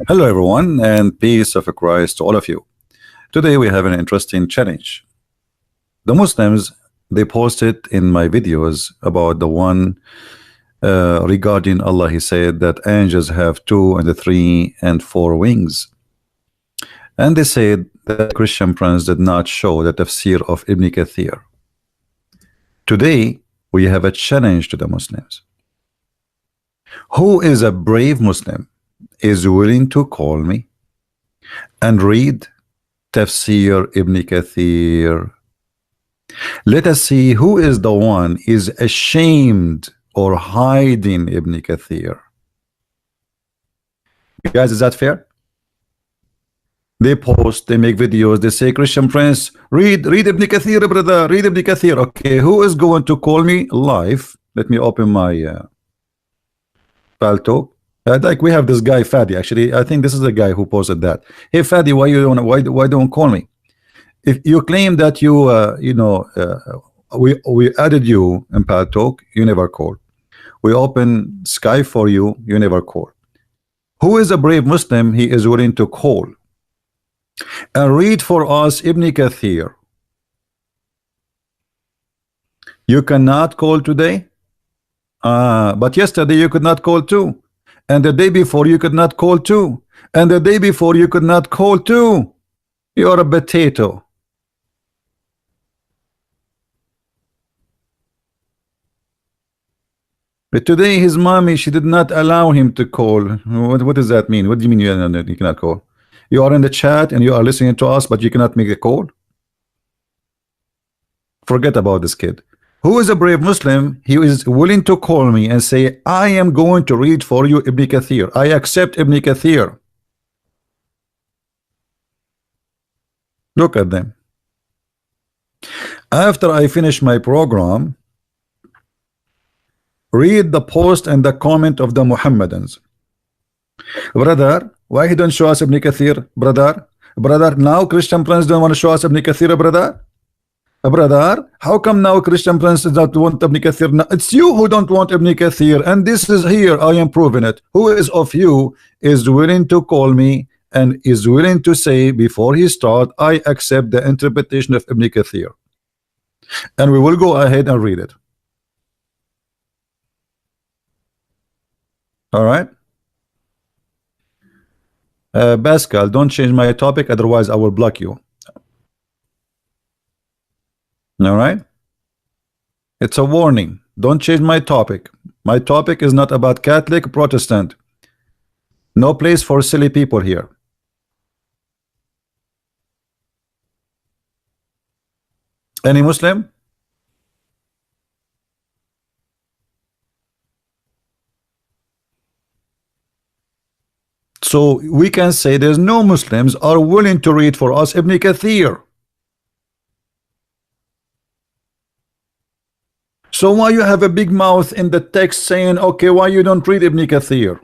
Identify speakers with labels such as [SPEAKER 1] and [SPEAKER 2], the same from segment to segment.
[SPEAKER 1] Hello, everyone, and peace of Christ to all of you. Today we have an interesting challenge. The Muslims, they posted in my videos about the one regarding Allah. He said that angels have 2 and 3 and 4 wings, and they said that Christian friends did not show the tafsir of Ibn Kathir. Today we have a challenge to the Muslims. Who is a brave Muslim is willing to call me and read Tafsir Ibn Kathir? Let us see who is the one is ashamed or hiding Ibn Kathir. Guys, is that fair? They post, they make videos, they say, Christian friends, read Ibn Kathir, brother, read Ibn Kathir. Okay, who is going to call me live? Let me open my Paltalk. Like we have this guy Fadi. Actually, I think this is the guy who posted that. Hey Fadi, why don't call me? If you claim that you we added you in Paltalk, you never call. We open Sky for you, you never call. Who is a brave Muslim? He is willing to call and read for us Ibn Kathir. You cannot call today, but yesterday you could not call too. And the day before you could not call too. And the day before you could not call too. You're a potato. But today his mommy, she did not allow him to call. What does that mean? What do you mean you cannot call? You are in the chat and you are listening to us, but you cannot make a call? Forget about this kid. Who is a brave Muslim? He is willing to call me and say, I am going to read for you Ibn Kathir. I accept Ibn Kathir. Look at them. After I finish my program, read the post and the comment of the Muhammadans. Brother, why he don't show us Ibn Kathir? Brother, now Christian friends don't want to show us Ibn Kathir, brother? Brother, how come now Christian friends don't want Ibn Kathir? No, it's you who don't want Ibn Kathir, and this is here, I am proving it. Who is of you is willing to call me and is willing to say before he start, I accept the interpretation of Ibn Kathir? And we will go ahead and read it. All right. Pascal, don't change my topic, otherwise I will block you. All right, it's a warning. Don't change my topic. My topic is not about Catholic, Protestant. No place for silly people here. Any Muslim? So we can say there's no Muslims are willing to read for us Ibn Kathir. So why you have a big mouth in the text saying, okay, why you don't read Ibn Kathir?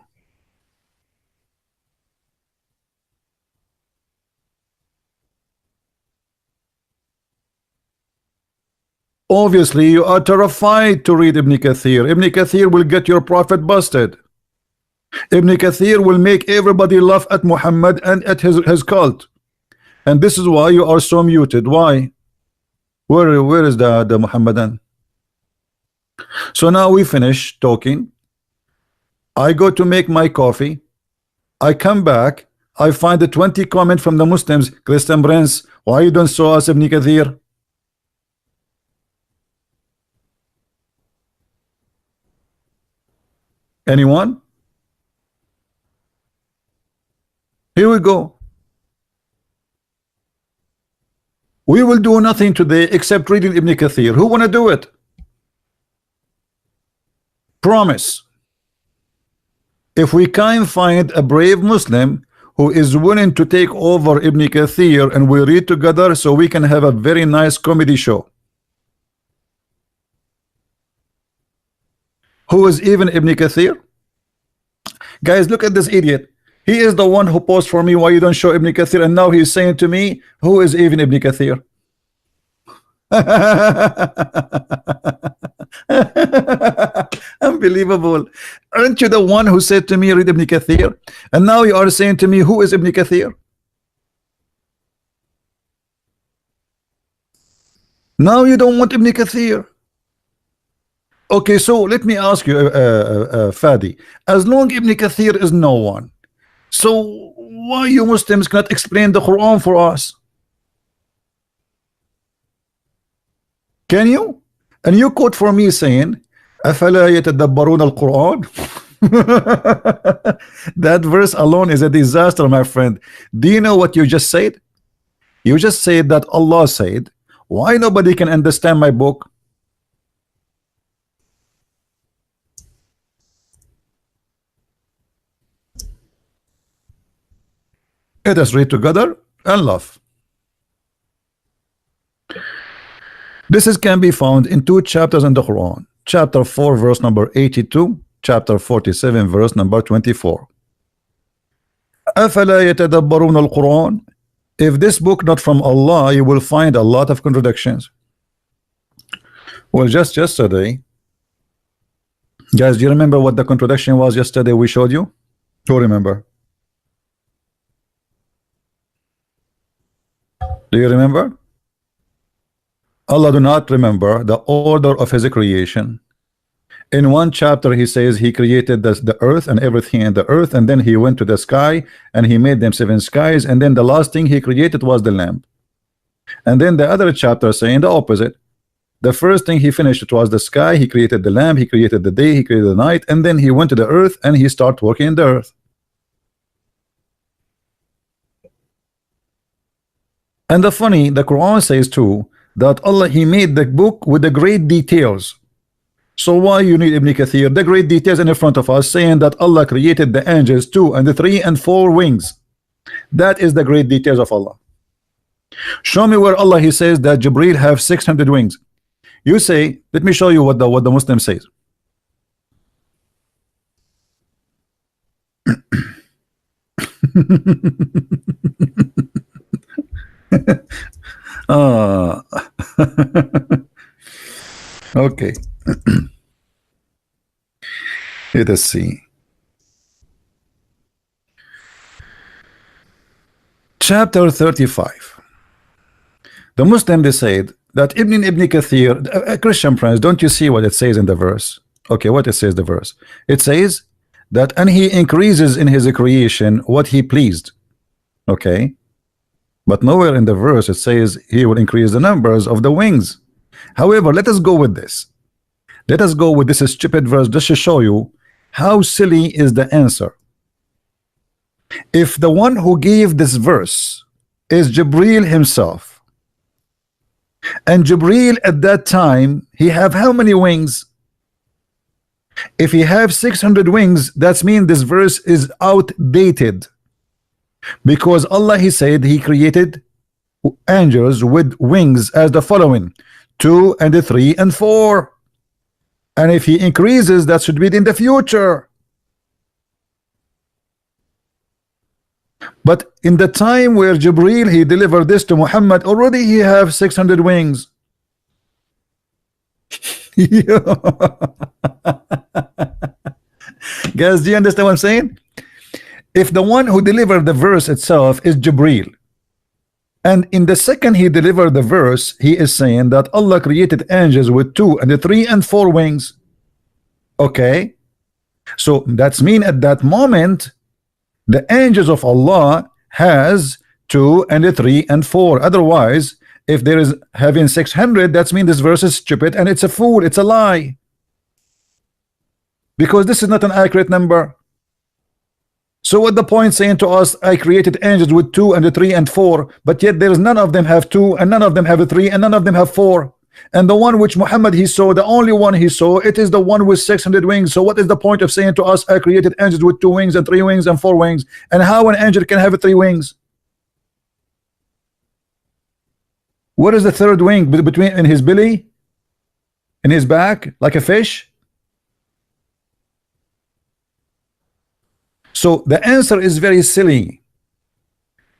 [SPEAKER 1] Obviously you are terrified to read Ibn Kathir. Ibn Kathir will get your prophet busted. Ibn Kathir will make everybody laugh at Muhammad and at his cult. And this is why you are so muted. Why? Where is the Muhammadan? So now we finish talking. I go to make my coffee. I come back. I find the 20 comment from the Muslims. Christian Prince, why you don't show us Ibn Kathir? Anyone? Here we go. We will do nothing today except reading Ibn Kathir. Who wanna do it? Promise. If we can find a brave Muslim who is willing to take over Ibn Kathir and we read together, so we can have a very nice comedy show. Who is even Ibn Kathir? Guys, look at this idiot. He is the one who posed for me why you don't show Ibn Kathir, and now he's saying to me, who is even Ibn Kathir? Unbelievable. Aren't you the one who said to me, read Ibn Kathir? And now you are saying to me, who is Ibn Kathir? Now you don't want Ibn Kathir. Okay, so let me ask you, Fadi, as long Ibn Kathir is no one, so why you Muslims cannot explain the Quran for us? Can you? And you quote for me saying, أَفَلَا يَتَدَبَّرُونَ الْقُرْآنَ? That verse alone is a disaster, my friend. Do you know what you just said? You just said that Allah said, why nobody can understand my book? Let us read together and laugh. This can be found in 2 chapters in the Quran. Chapter 4 verse number 82, chapter 47 verse number 24. أَفَلَا يَتَدَبَّرُونَ الْقُرْآنَ? If this book not from Allah, you will find a lot of contradictions. Well, just yesterday, guys, do you remember what the contradiction was yesterday we showed you? Who remember? Do you remember? Allah do not remember the order of his creation. In one chapter he says he created the earth and everything in the earth, and then he went to the sky and he made them 7 skies, and then the last thing he created was the lamp. And then the other chapter saying the opposite. The first thing he finished it was the sky, he created the lamp, he created the day, he created the night, and then he went to the earth and he started working in the earth. And the Quran says too that Allah, he made the book with the great details. So why you need Ibn Kathir? The great details in front of us saying that Allah created the angels 2 and 3 and 4 wings. That is the great details of Allah. Show me where Allah he says that Jibreel have 600 wings. You say, let me show you what the Muslim says. Okay. Let us see. Chapter 35. The Muslim they said that Ibn Kathir, a Christian friends, don't you see what it says in the verse? Okay, what it says the verse? It says that and he increases in his creation what he pleased. Okay. But nowhere in the verse it says he will increase the numbers of the wings. However, let us go with this. Let us go with this stupid verse just to show you how silly is the answer. If the one who gave this verse is Jibreel himself, and Jibreel at that time he have how many wings? If he have 600 wings, that means this verse is outdated, because Allah he said he created angels with wings as the following: 2 and 3 and 4, and if he increases that should be in the future. But in the time where Jibreel he delivered this to Muhammad, already he have 600 wings. Guys, do you understand what I'm saying? If the one who delivered the verse itself is Jibreel, and in the second he delivered the verse, he is saying that Allah created angels with 2 and 3 and 4 wings. Okay, so that's mean at that moment the angels of Allah has 2 and 3 and 4. Otherwise, if there is having 600, that's mean this verse is stupid and it's a fool, it's a lie, because this is not an accurate number. So what the point saying to us, I created angels with 2 and 3 and 4, but yet there is none of them have 2 and none of them have 3 and none of them have 4, and the one which Muhammad he saw, the only one he saw, it is the one with 600 wings. So what is the point of saying to us, I created angels with 2 wings and 3 wings and 4 wings? And how an angel can have 3 wings? What is the third wing? Between in his belly, in his back, like a fish? So the answer is very silly.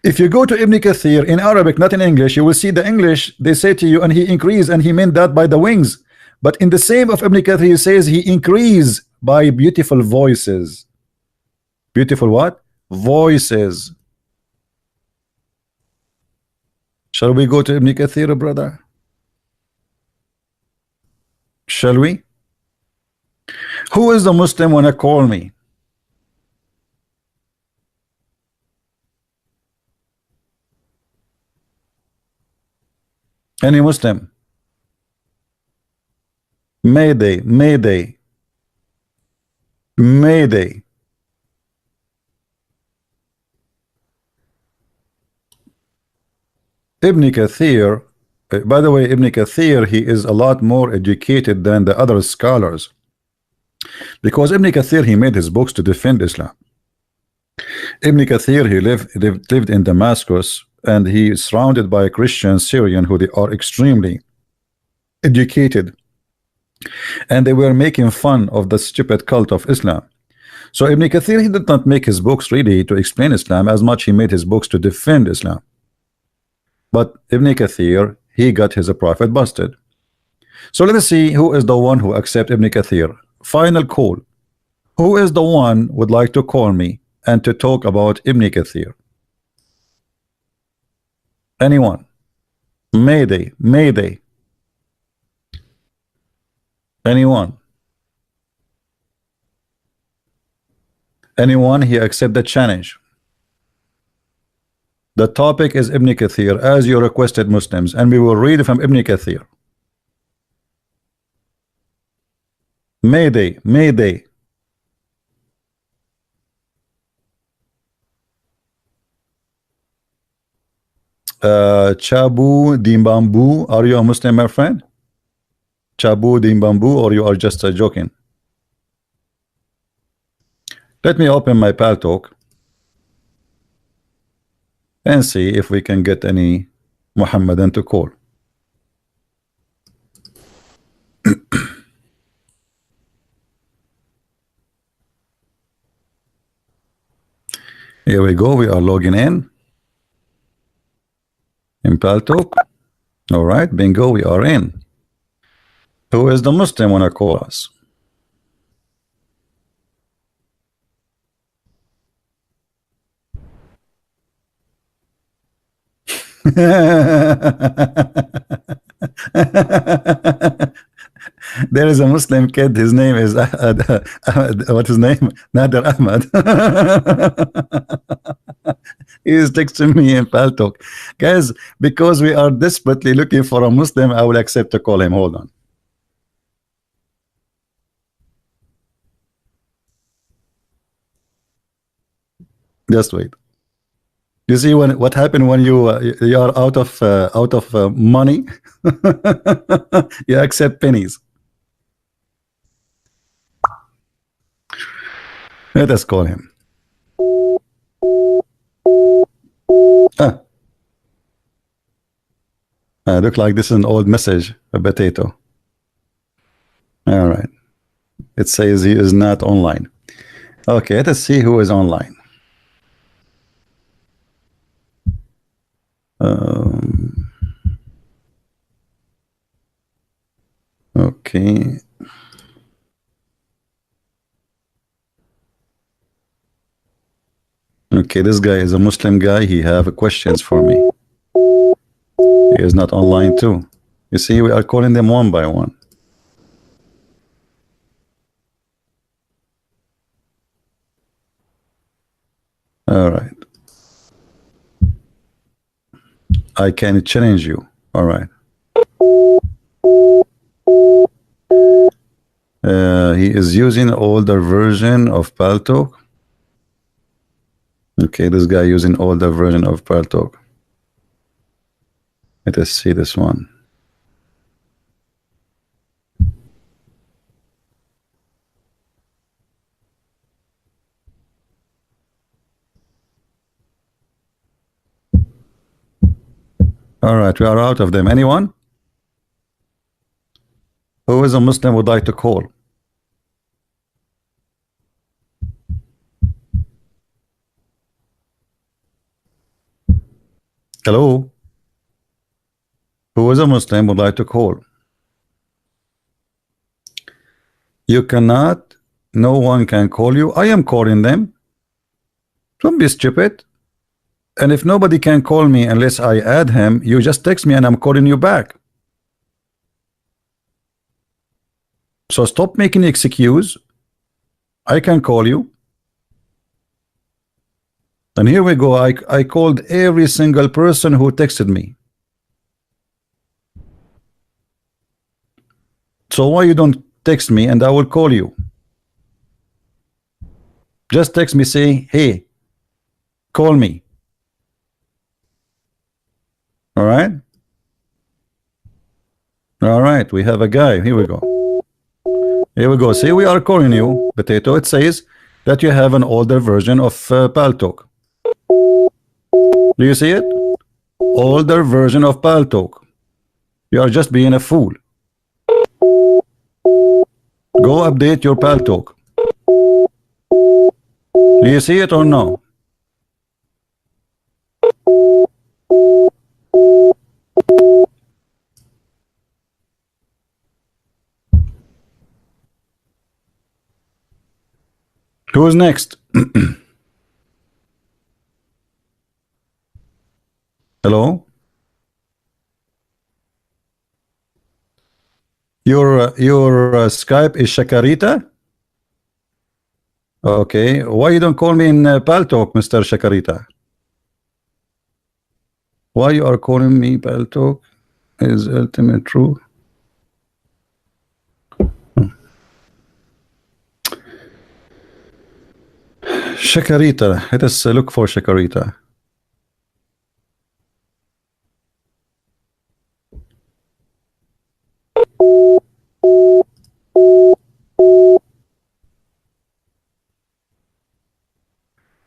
[SPEAKER 1] If you go to Ibn Kathir in Arabic, not in English, you will see the English. They say to you, and he increased, and he meant that by the wings. But in the same of Ibn Kathir, he says he increased by beautiful voices. Beautiful what? Voices. Shall we go to Ibn Kathir, brother? Shall we? Who is the Muslim wanna call me? Any Muslim? Mayday, Mayday, Mayday. Ibn Kathir, by the way, Ibn Kathir, he is a lot more educated than the other scholars, because Ibn Kathir, he made his books to defend Islam. Ibn Kathir, he lived in Damascus, and he is surrounded by Christian Syrian who they are extremely educated, and they were making fun of the stupid cult of Islam. So Ibn Kathir, he did not make his books really to explain Islam as much he made his books to defend Islam. But Ibn Kathir, he got his prophet busted. So let us see who is the one who accept Ibn Kathir. Final call. Who is the one would like to call me and to talk about Ibn Kathir? Anyone? Mayday, Mayday. Anyone? Anyone? He accept the challenge. The topic is Ibn Kathir, as you requested, Muslims, and we will read from Ibn Kathir. Mayday, Mayday. Chabu Dimbambu, are you a Muslim, my friend? Chabu Dimbambu, or you are just joking? Let me open my Paltalk and see if we can get any Muhammadan to call. Here we go, we are logging in Paltalk. All right, bingo, we are in. Who is the Muslim wanna call us? There is a Muslim kid, his name is what's his name? Nader Ahmad. He is texting me in Paltalk. Guys, because we are desperately looking for a Muslim, I will accept to call him. Hold on. Just wait. You see what happened when you are out of money? You accept pennies. Let us call him. Look like this is an old message, a potato. All right. It says he is not online. Okay, let us see who is online. Okay. Okay, this guy is a Muslim guy. He have questions for me. He is not online too. You see, we are calling them one by one. All right. I can challenge you. All right. He is using older version of Paltalk. Okay, this guy using older version of Paltalk. Let us see this one. All right, we are out of them. Anyone? Who is a Muslim would like to call? Hello? Who is a Muslim would like to call? You cannot. No one can call you. I am calling them. Don't be stupid. And if nobody can call me unless I add him, you just text me and I'm calling you back. So stop making excuse. I can call you. And here we go. I called every single person who texted me. So why you don't text me and I will call you? Just text me, say, hey, call me. All right. All right. We have a guy. Here we go. Here we go. See, we are calling you, Potato. It says that you have an older version of Paltalk. Do you see it? Older version of Paltalk. You are just being a fool. Go update your Paltalk. Do you see it or no? Who's next? Hello? Your Skype is Shakarita? Okay. Why you don't call me in Paltalk, Mr. Shakarita? Why you are calling me Paltalk is ultimate truth? Shakarita. Let us look for Shakarita.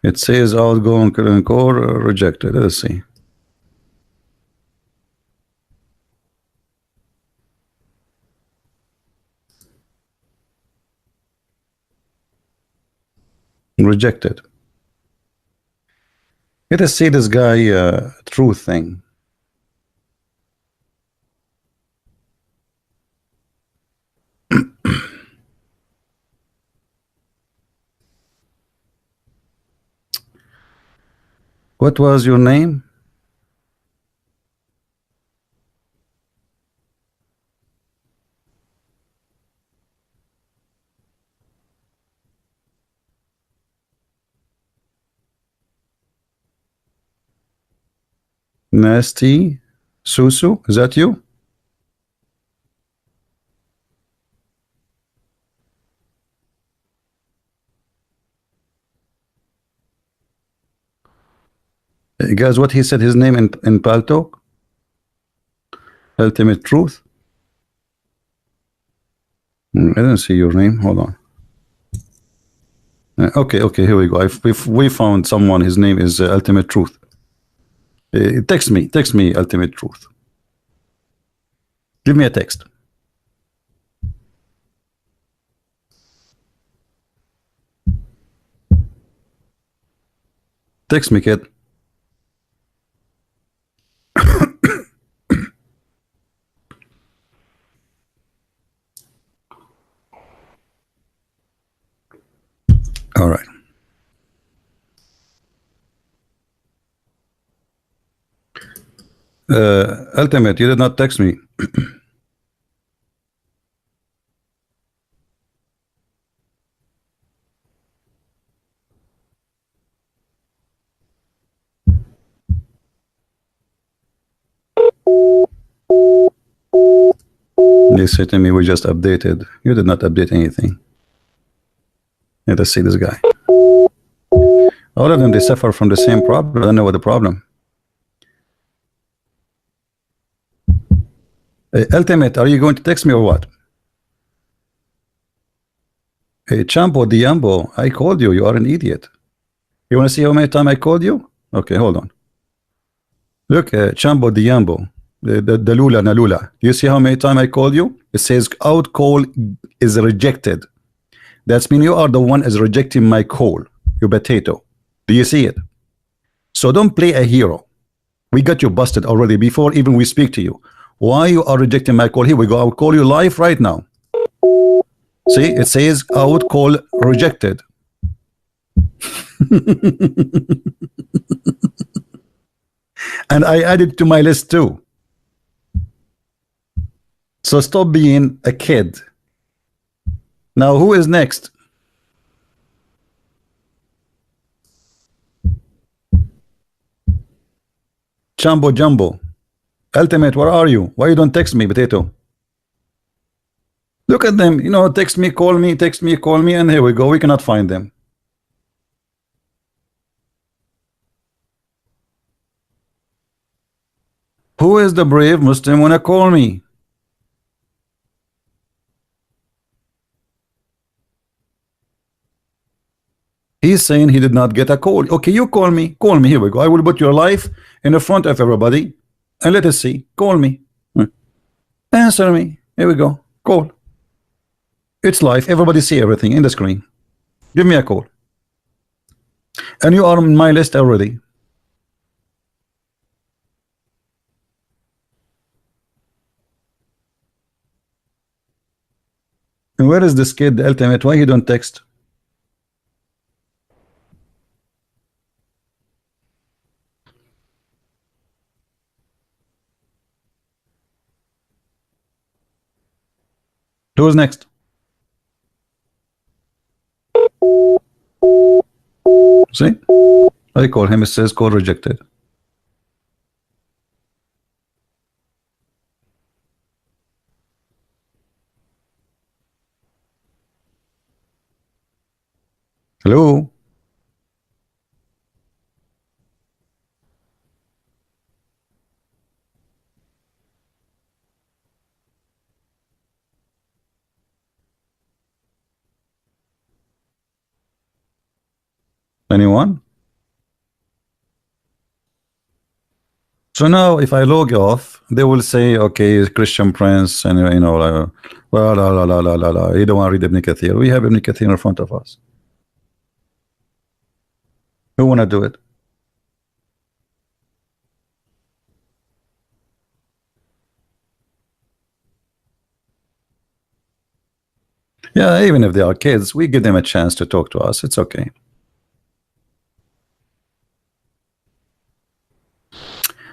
[SPEAKER 1] It says outgoing core rejected. Let's see. Rejected. Let us see this guy truth thing. What was your name? Nasty Susu, is that you? Guys, what he said his name in Paltalk? Ultimate Truth. I don't see your name. Hold on. Okay, here we go. We found someone. His name is Ultimate Truth. Text me, Ultimate Truth. Give me a text. Text me, kid. All right. Ultimate, you did not text me. They say to me, we just updated. You did not update anything. Let us see this guy. All of them, they suffer from the same problem. I don't know what the problem. Ultimate, are you going to text me or what? Hey, Champo Diambo, I called you. You are an idiot. You want to see how many times I called you? Okay, hold on. Look, Champo Diambo, the Lula Nalula. Do you see how many times I called you? It says out call is rejected. That's mean you are the one is rejecting my call. You potato. Do you see it? So don't play a hero. We got you busted already before even we speak to you. Why you are rejecting my call? Here we go. I will call you live right now. See, it says out call rejected. And I added to my list too. So stop being a kid. Now who is next? Jumbo Jumbo. Ultimate, where are you? Why you don't text me, Potato? Look at them, you know, text me, call me, text me, call me, and here we go. We cannot find them. Who is the brave Muslim wanna call me? He's saying he did not get a call. Okay, you call me. Call me. Here we go. I will put your life in the front of everybody. And let us see. Call me. Answer me. Here we go. Call. It's live. Everybody see everything in the screen. Give me a call. And you are on my list already. And where is this kid, the ultimate? Why he don't text? Who's next? See? I call him, it says call rejected. Hello? Anyone? So now if I log off, they will say, okay, Christian Prince, and you know, well, you don't want to read Ibn Kathir. We have Ibn Kathir in front of us. Who want to do it? Yeah, even if they are kids, we give them a chance to talk to us. It's okay.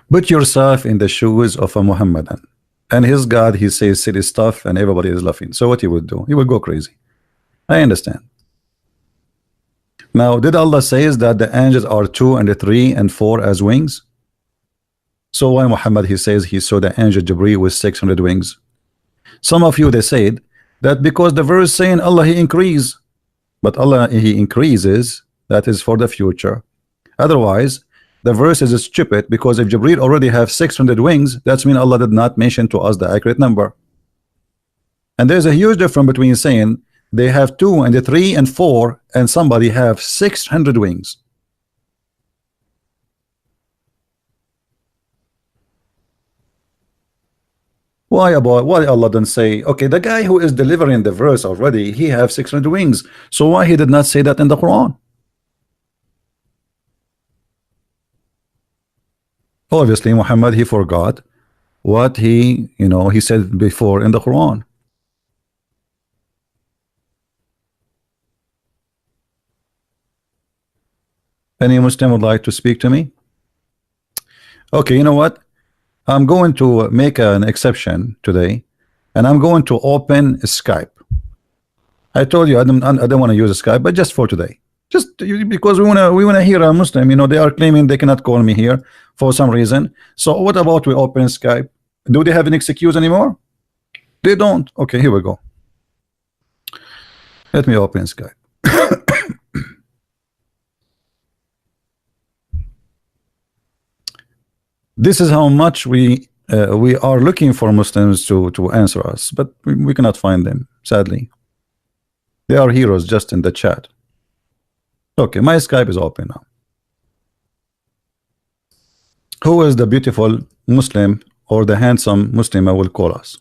[SPEAKER 1] Put yourself in the shoes of a Muhammadan, and his God, he says silly stuff, and everybody is laughing. So what he would do? He would go crazy. I understand. Now, did Allah says that the angels are 2 and 3 and 4 as wings? So why Muhammad he says he saw the angel Jibreel with 600 wings? Some of you they said that because the verse saying Allah he increase, but Allah he increases, that is for the future. Otherwise, the verse is stupid, because if Jibreel already have 600 wings, that's mean Allah did not mention to us the accurate number. And there's a huge difference between saying they have 2 and 3 and 4 and somebody have 600 wings. Why Allah didn't say, okay, the guy who is delivering the verse already, he have 600 wings, so why he did not say that in the Quran? Obviously Muhammad he forgot what he said before in the Quran. Any Muslim would like to speak to me? Okay, you know what, I'm going to make an exception today, and I'm going to open Skype. I told you I don't want to use Skype, but just for today, just because we wanna hear a Muslim. You know, they are claiming they cannot call me here for some reason. So what about we open Skype? Do they have an excuse anymore? They don't. Okay, here we go. Let me open Skype. This is how much we are looking for Muslims to answer us, but we cannot find them, sadly. They are heroes just in the chat. Okay, my Skype is open now. Who is the beautiful Muslim or the handsome Muslim I will call us?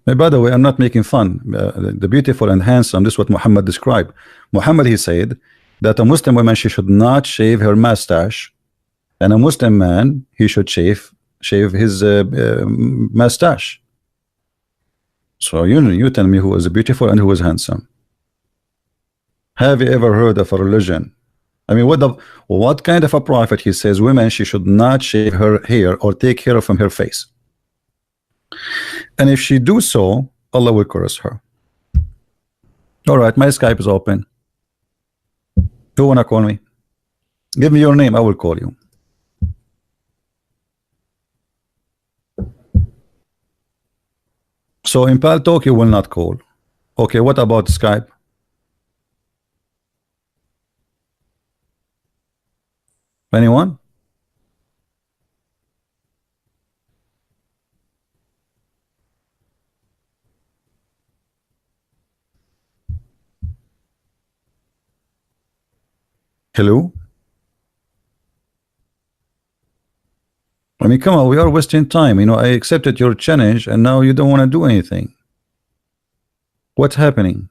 [SPEAKER 1] By the way, I'm not making fun. The beautiful and handsome, this is what Muhammad described. Muhammad he said that a Muslim woman, she should not shave her mustache and a Muslim man, he should shave his mustache. So you tell me who is beautiful and who is handsome. Have you ever heard of a religion? I mean, what kind of a prophet he says women she should not shave her hair or take hair from her face, and if she do so, Allah will curse her. All right, my Skype is open. Who wanna call me? Give me your name, I will call you. So in Paltalk you will not call. Okay, what about Skype? Anyone? Hello? I mean, come on, we are wasting time. You know, I accepted your challenge and now you don't want to do anything. What's happening?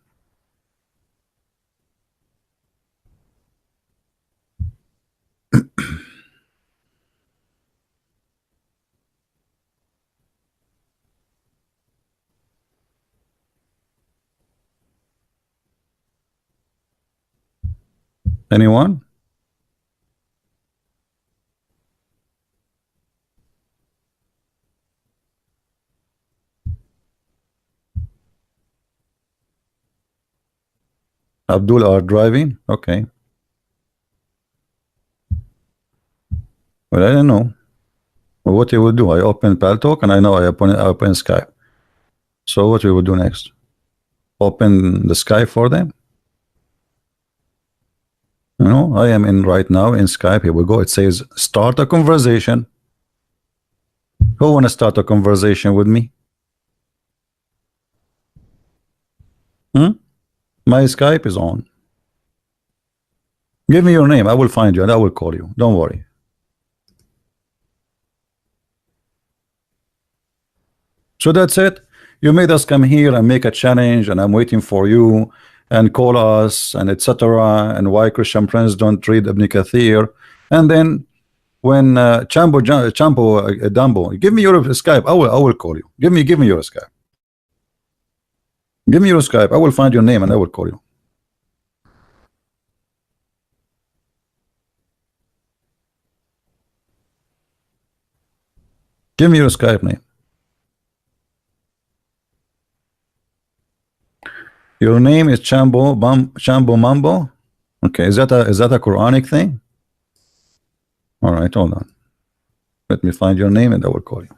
[SPEAKER 1] Anyone? Abdul are driving? Okay. Well, I don't know. Well, what you will do? I open Paltalk and I know I open Skype. So what we will do next? Open the Skype for them? You know, I am in right now in Skype. Here we go. It says start a conversation. Who want to start a conversation with me? My Skype is on. Give me your name. I will find you and I will call you. Don't worry. So that's it. You made us come here and make a challenge, and I'm waiting for you and call us and etc. And why Christian Prince don't read Ibn Kathir. And then when Chambo Dumbo, give me your Skype. I will call you. Give me your Skype. Give me your Skype. I will find your name and I will call you. Give me your Skype name. Your name is Chambo Mambo. Okay, is that a Quranic thing? All right, hold on. Let me find your name and I will call you.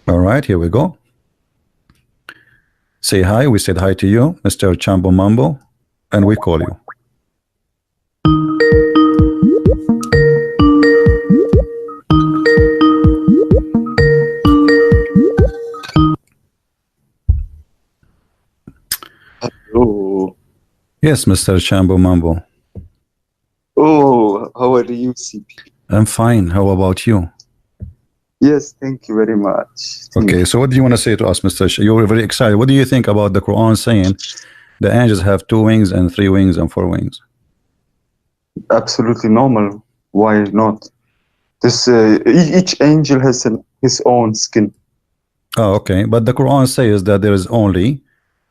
[SPEAKER 1] All right, here we go. Say hi. We said hi to you, Mr. Chambo Mambo, and we call you.
[SPEAKER 2] Oh.
[SPEAKER 1] Yes, Mr. Chambo Mambo.
[SPEAKER 2] Oh, how are you, CP?
[SPEAKER 1] I'm fine. How about you?
[SPEAKER 2] Yes, thank you very much.
[SPEAKER 1] Okay, so what do you want to say to us, Mr. You're very excited. What do you think about the Quran saying the angels have 2 wings and 3 wings and 4 wings?
[SPEAKER 2] Absolutely normal. Why not? This each angel has his own skin.
[SPEAKER 1] Oh, okay. But the Quran says that there is only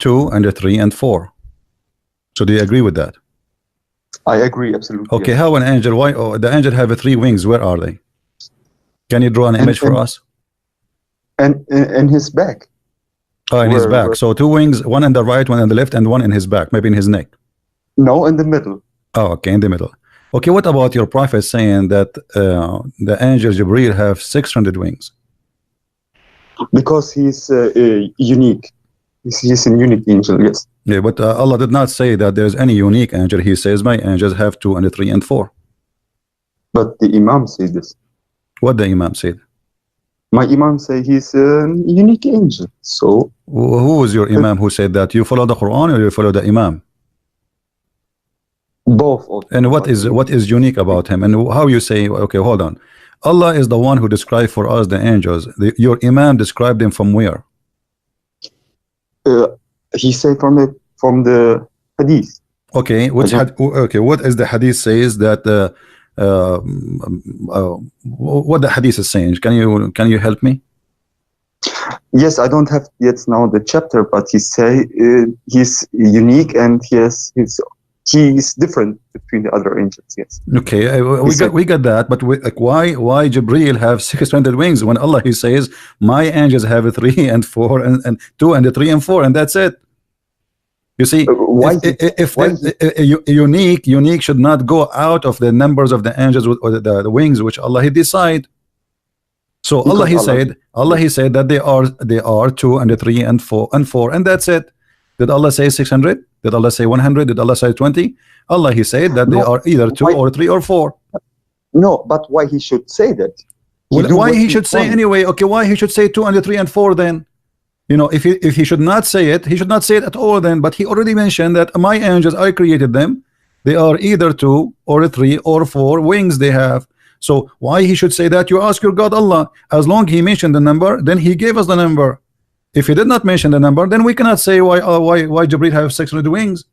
[SPEAKER 1] 2 and 3 and 4. So do you agree with that?
[SPEAKER 2] I agree, absolutely.
[SPEAKER 1] Okay,
[SPEAKER 2] yes.
[SPEAKER 1] how an angel? Why the angel have 3 wings? Where are they? Can you draw an image for us?
[SPEAKER 2] And in his back.
[SPEAKER 1] Oh, in his back. So 2 wings, 1 in the right, 1 in the left, and 1 in his back, maybe in his neck.
[SPEAKER 2] No, in the middle.
[SPEAKER 1] Oh, okay, in the middle. Okay, what about your prophet saying that the angel Jibreel have 600 wings?
[SPEAKER 2] Because he's unique. He's a unique angel, yes.
[SPEAKER 1] Yeah, but Allah did not say that there's any unique angel. He says my angels have 2 and 3 and 4.
[SPEAKER 2] But the Imam said this.
[SPEAKER 1] What the Imam said?
[SPEAKER 2] My Imam say he's a unique angel. So
[SPEAKER 1] who was your Imam who said that? You follow the Quran or you follow the Imam?
[SPEAKER 2] Both.
[SPEAKER 1] And what is unique about him? And how you say, okay, hold on. Allah is the one who described for us the angels. Your Imam described them from where?
[SPEAKER 2] He said from the Hadith.
[SPEAKER 1] Okay, which okay, what is the hadith says that what the hadith is saying? Can you help me?
[SPEAKER 2] Yes, I don't have yet now the chapter, but he say he's unique and he is different between the other angels. Yes.
[SPEAKER 1] Okay, we got that, but like why Jibreel have 600 wings when Allah he says my angels have 3 and 4 and 2 and 3 and 4 and that's it. You see, unique should not go out of the numbers of the angels or the wings which Allah he decide. So Allah he said that they are 2 and 3 and 4 and that's it. Did Allah say 600? Did Allah say 100? Did Allah say 20? Allah he said that they are either 2 or 3 or 4.
[SPEAKER 2] No, but why he should say that?
[SPEAKER 1] Why he should say anyway? Okay, why he should say 2 and 3 and 4 then? You know, if he should not say it, he should not say it at all then. But he already mentioned that my angels, I created them. They are either 2 or 3 or 4 wings they have. So why he should say that? You ask your God Allah. As long he mentioned the number, then he gave us the number. If he did not mention the number, then we cannot say why Jibreel have 600 wings.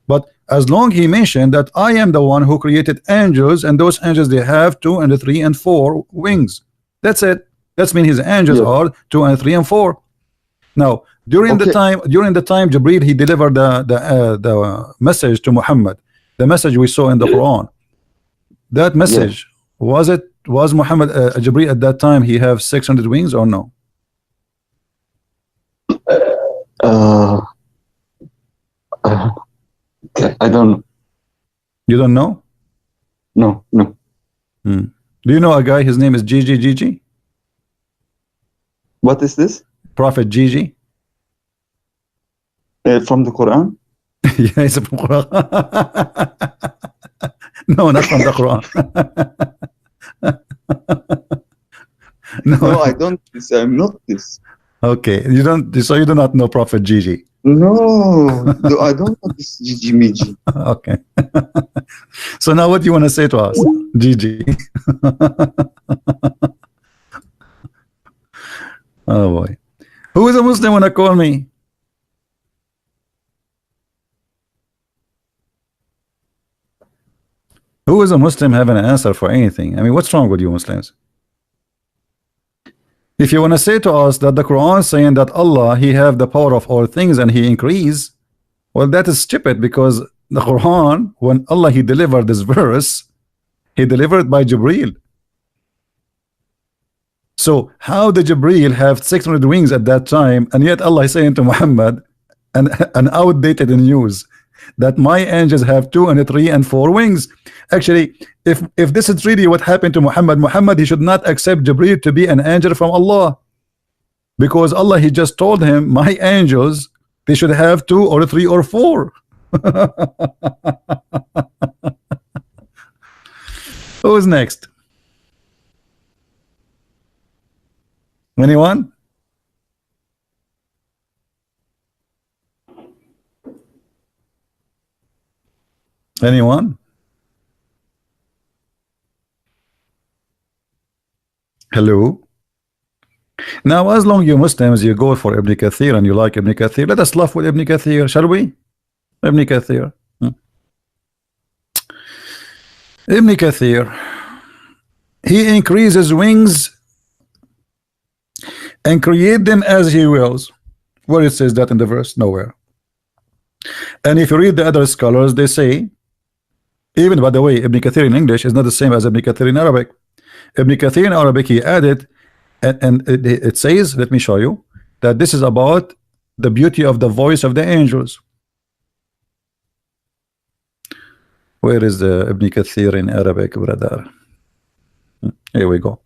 [SPEAKER 1] But as long he mentioned that I am the one who created angels, and those angels they have 2 and 3 and 4 wings. That's it. That's mean his angels are 2 and 3 and 4. Now during the time Jibreel he delivered the message to Muhammad, the message we saw in the Quran. That message was Muhammad Jibreel at that time he have 600 wings or no?
[SPEAKER 2] I don't know.
[SPEAKER 1] You don't know?
[SPEAKER 2] No.
[SPEAKER 1] Do you know a guy, his name is Gigi?
[SPEAKER 2] What is this?
[SPEAKER 1] Prophet Gigi.
[SPEAKER 2] From the Quran?
[SPEAKER 1] Yeah, it's from Quran. No, not from the Quran.
[SPEAKER 2] No, I don't. I'm not this.
[SPEAKER 1] Okay, you don't. So you do not know Prophet Gigi.
[SPEAKER 2] No, I don't know this Gigi Migi.
[SPEAKER 1] Okay. So now what do you want to say to us, Gigi? Oh boy. Who is a Muslim wanna call me? Who is a Muslim have an answer for anything? I mean, what's wrong with you Muslims? If you want to say to us that the Quran saying that Allah he have the power of all things and he increase, well that is stupid, because the Quran, when Allah he delivered this verse, he delivered by Jibreel. So how did Jibreel have 600 wings at that time, and yet Allah is saying to Muhammad an outdated news that my angels have 2 and 3 and 4 wings? Actually, if this is really what happened to Muhammad he should not accept Jibreel to be an angel from Allah, because Allah he just told him my angels they should have 2 or 3 or 4. Who's next? Anyone? Anyone? Hello. Now as long you Muslims you go for Ibn Kathir and you like Ibn Kathir, let us laugh with Ibn Kathir, shall we? Ibn Kathir. Ibn Kathir, he increases wings and create them as he wills. Where it says that in the verse? Nowhere. And if you read the other scholars, they say, even by the way, Ibn Kathir in English is not the same as Ibn Kathir in Arabic. Ibn Kathir in Arabic he added, and it says, let me show you, that this is about the beauty of the voice of the angels. Where is the Ibn Kathir in Arabic, brother? Here we go.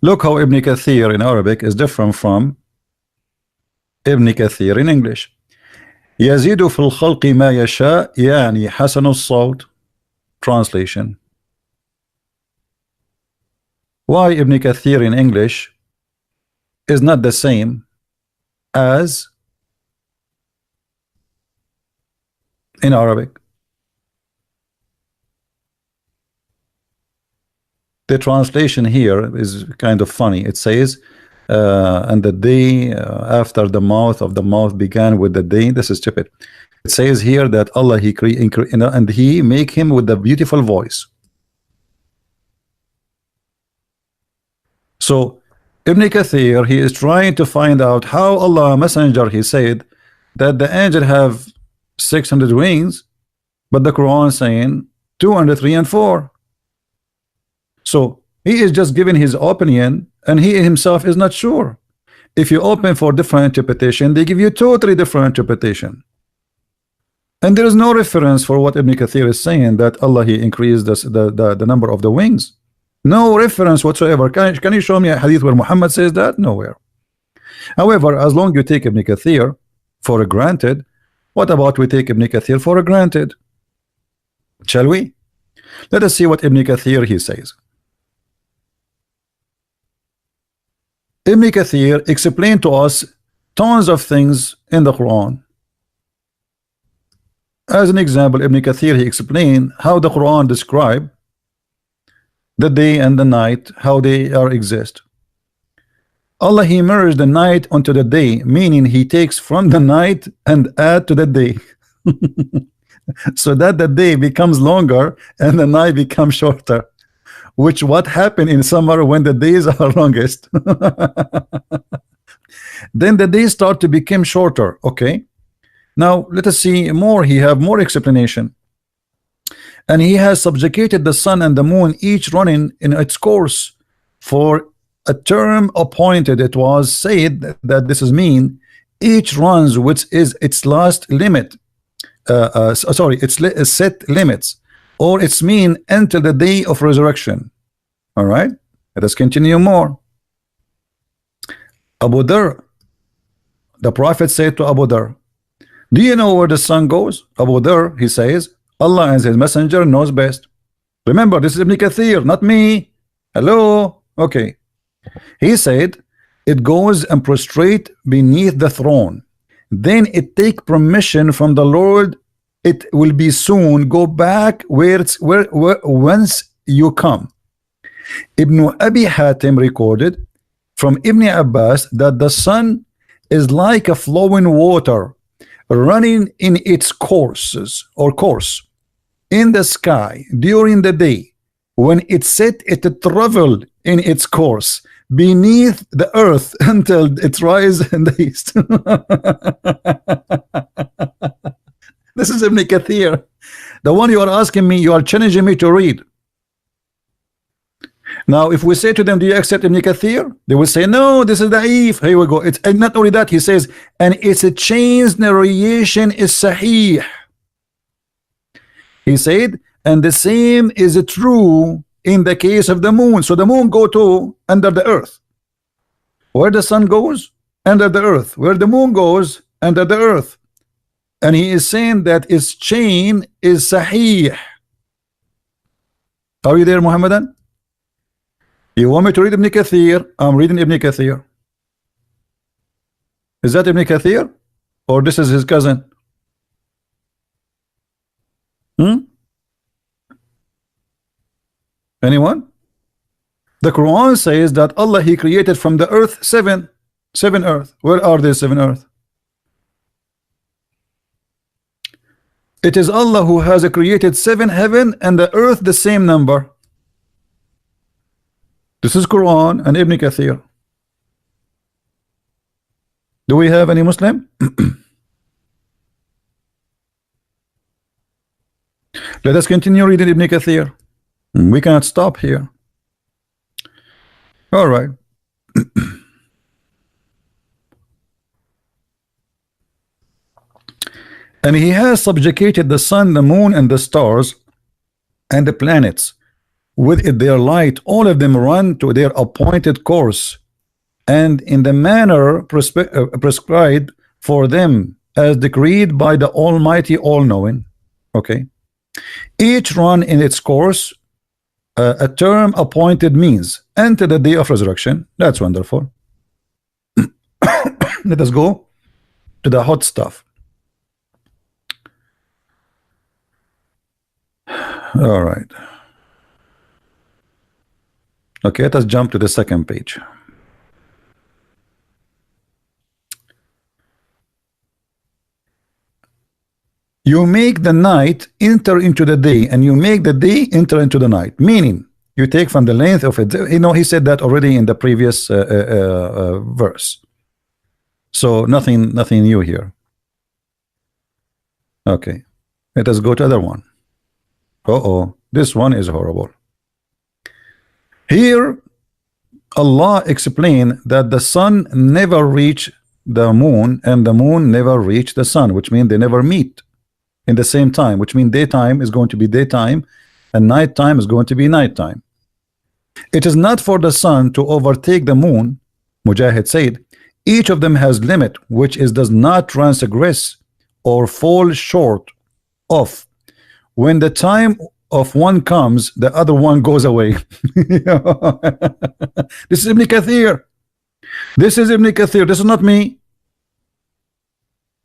[SPEAKER 1] Look how Ibn Kathir in Arabic is different from Ibn Kathir in English. يزيد في الخلق ما يشاء يعني حسن الصوت. Translation. Why Ibn Kathir in English is not the same as in Arabic? The translation here is kind of funny. It says and the day after the mouth began with the day. This is stupid. It says here that Allah and He make him with the beautiful voice. So Ibn Kathir, he is trying to find out how Allah Messenger, he said that the angel have 600 wings, but the Quran saying 203 and 4. So he is just giving his opinion, and he himself is not sure. If you open for different interpretation, they give you totally different interpretation. And there is no reference for what Ibn Kathir is saying, that Allah he increased the number of the wings. No reference whatsoever. Can you show me a hadith where Muhammad says that? Nowhere. However, as long you take Ibn Kathir for granted, what about we take Ibn Kathir for granted? Shall we? Let us see what Ibn Kathir he says. Ibn Kathir explained to us tons of things in the Quran. As an example, Ibn Kathir he explained how the Quran describe the day and the night, how they are exist. Allah he merged the night onto the day, meaning he takes from the night and add to the day. So that the day becomes longer and the night becomes shorter, which what happened in summer when the days are longest. Then the days start to become shorter. Okay, now let us see more. He have more explanation. And he has subjugated the sun and the moon, each running in its course for a term appointed. It was said that this is mean each runs which is its last limit, its set limits, or its mean until the day of resurrection. All right, let us continue more. Abu Dhar, the Prophet said to Abu Dhar, do you know where the sun goes? Abu Dhar, he says, Allah and his messenger knows best. Remember, this is Ibn Kathir, not me. Hello. Okay. He said it goes and prostrate beneath the throne. Then it take permission from the Lord. It will be soon go back whence you come. Ibn Abi Hatim recorded from Ibn Abbas that the sun is like a flowing water running in its course in the sky during the day. When it set, it traveled in its course beneath the earth until it rises in the east. This is Ibn Kathir, the one you are asking me, you are challenging me to read. Now if we say to them, do you accept Ibn Kathir? They will say, no, this is da'if. Here we go. It's, and not only that, he says, and its a chain's narration is sahih. He said, and the same is true in the case of the moon. So the moon go to under the earth. Where the sun goes, under the earth. Where the moon goes, under the earth. And he is saying that its chain is sahih. Are you there, Muhammadan? You want me to read Ibn Kathir? I'm reading Ibn Kathir. Is that Ibn Kathir? Or this is his cousin? Anyone? The Quran says that Allah he created from the earth seven earth. Where are these 7 earth? It is Allah who has created 7 heaven and the earth the same number. This is Quran and Ibn Kathir. Do we have any Muslim? Let us continue reading Ibn Kathir. We cannot stop here. All right. And he has subjugated the sun, the moon, and the stars, and the planets. With their light, all of them run to their appointed course, and in the manner prescribed for them, as decreed by the Almighty, all-knowing. Okay. Each run in its course, a term appointed means, until the day of resurrection. That's wonderful. Let us go to the hot stuff. All right. Okay, let us jump to the second page. you make the night enter into the day, and you make the day enter into the night. Meaning, you take from the length of it. You know, he said that already in the previous verse. So nothing new here. Okay, let us go to other one. This one is horrible. Here, Allah explained that the sun never reached the moon, and the moon never reached the sun, which means they never meet in the same time, which means daytime is going to be daytime and nighttime is going to be nighttime. It is not for the sun to overtake the moon. Mujahid said, each of them has limit, which is does not transgress or fall short of. When the time of one comes, the other one goes away. This is Ibn Kathir. This is Ibn Kathir. This is not me.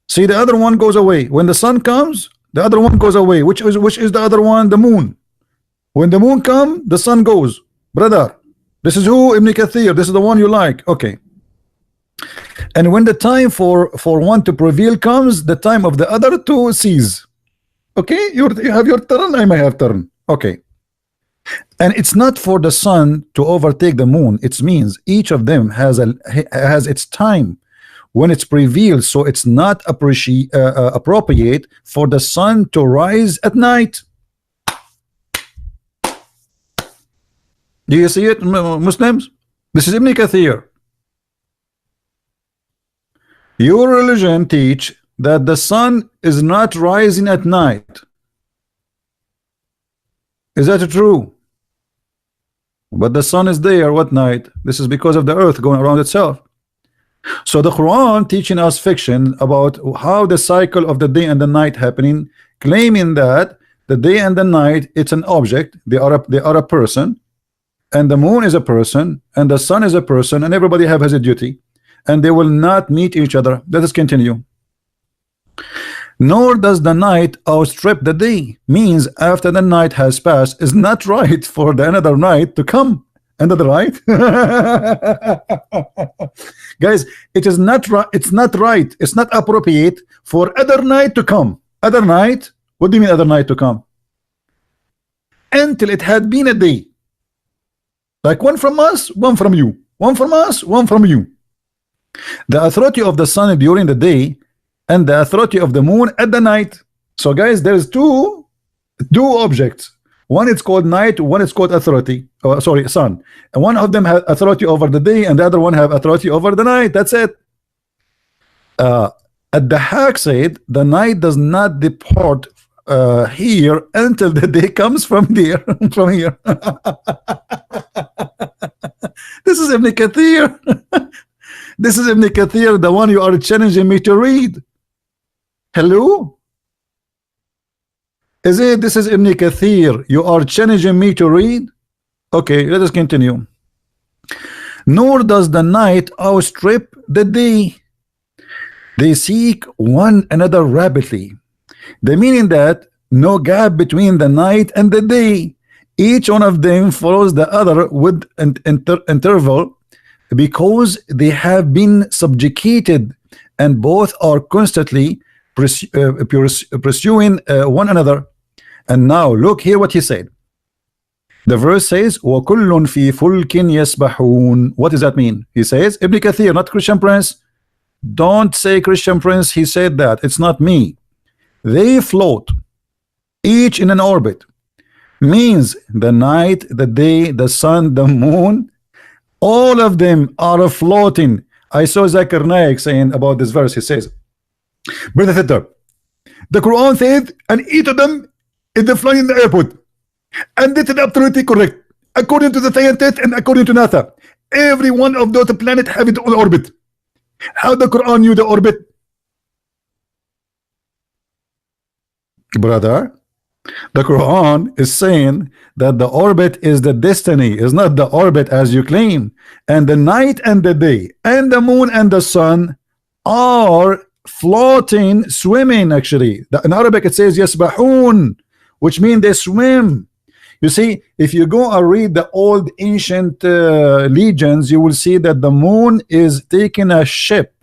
[SPEAKER 1] See, the other one goes away. When the sun comes, the other one goes away. Which is the other one? The moon. When the moon comes, the sun goes. Brother, this is who? Ibn Kathir. This is the one you like. Okay. And when the time for one to prevail comes, the time of the other to cease. Okay, you have your turn, I may have turn. Okay. And it's not for the sun to overtake the moon. It means each of them has its time when it's prevailed, so it's not appropriate for the sun to rise at night. Do you see it, Muslims? This is Ibn Kathir. Your religion teach that the sun is not rising at night. Is that true? But the sun is there what night? This is because of the earth going around itself. So the Quran teaching us fiction about how the cycle of the day and the night happening, claiming that the day and the night, it's an object, they are a person, and the moon is a person, and the sun is a person, and everybody has a duty, and they will not meet each other. Let us continue. Nor does the night outstrip the day, means after the night has passed is not right for the another night to come. Another right? Guys, it is not right. It's not right. It's not appropriate for other night to come. Other night? What do you mean other night to come? Until it had been a day. Like one from us, one from you. One from us, one from you. The authority of the sun during the day and the authority of the moon at the night. So guys, there's two objects. One is called night, one is called authority. Oh, sorry, sun. And one of them has authority over the day, and the other one have authority over the night. That's it. At the Haq said, the night does not depart here until the day comes from there. From here. This is Ibn Kathir. This is Ibn Kathir, the one you are challenging me to read. Hello? Is it? This is Ibn Kathir. You are challenging me to read? Okay, let us continue. Nor does the night outstrip the day. They seek one another rapidly. The meaning that no gap between the night and the day. Each one of them follows the other with an interval because they have been subjugated, and both are constantly pursuing one another. And now look here what he said. The verse says وَكُلٌّ فِي فُلْكٍ يَسْبَحُونَ. What does that mean? He says, Ibn Kathir, not Christian Prince. Don't say Christian Prince, he said that. It's not me. They float, each in an orbit. Means the night, the day, the sun, the moon, all of them are floating. I saw Zakir Naik saying about this verse. He says, Brother Thitter, the Quran said, and each of them is flying in the airport. And this is absolutely correct. According to the scientists and according to NASA, every one of those planets have its own orbit. How the Quran knew the orbit? Brother, the Quran is saying that the orbit is the destiny, is not the orbit as you claim. And the night and the day and the moon and the sun are floating, swimming actually. In Arabic it says yasbahun, which means they swim. You see, if you go and read the old ancient legends, you will see that the moon is taking a ship,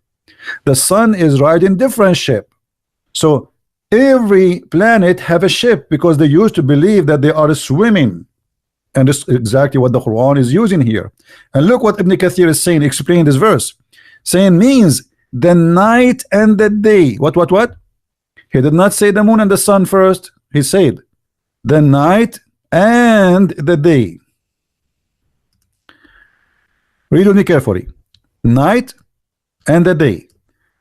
[SPEAKER 1] the sun is riding different ship. So Every planet have a ship because they used to believe that they are swimming. And this is exactly what the Quran is using here. And look what Ibn Kathir is saying, explain this verse. Saying means the night and the day. What? He did not say the moon and the sun first. He said the night and the day. Read with me carefully. Night and the day,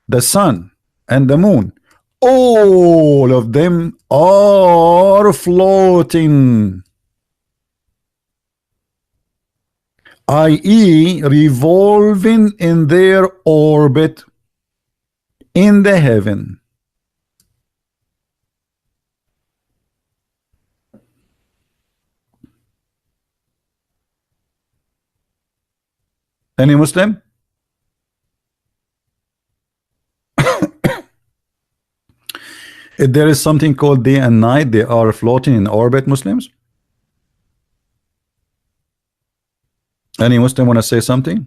[SPEAKER 1] the sun and the moon, all of them are floating, i.e. revolving in their orbit in the heaven. Any Muslim? If there is something called day and night, they are floating in orbit, Muslims? Any Muslim want to say something?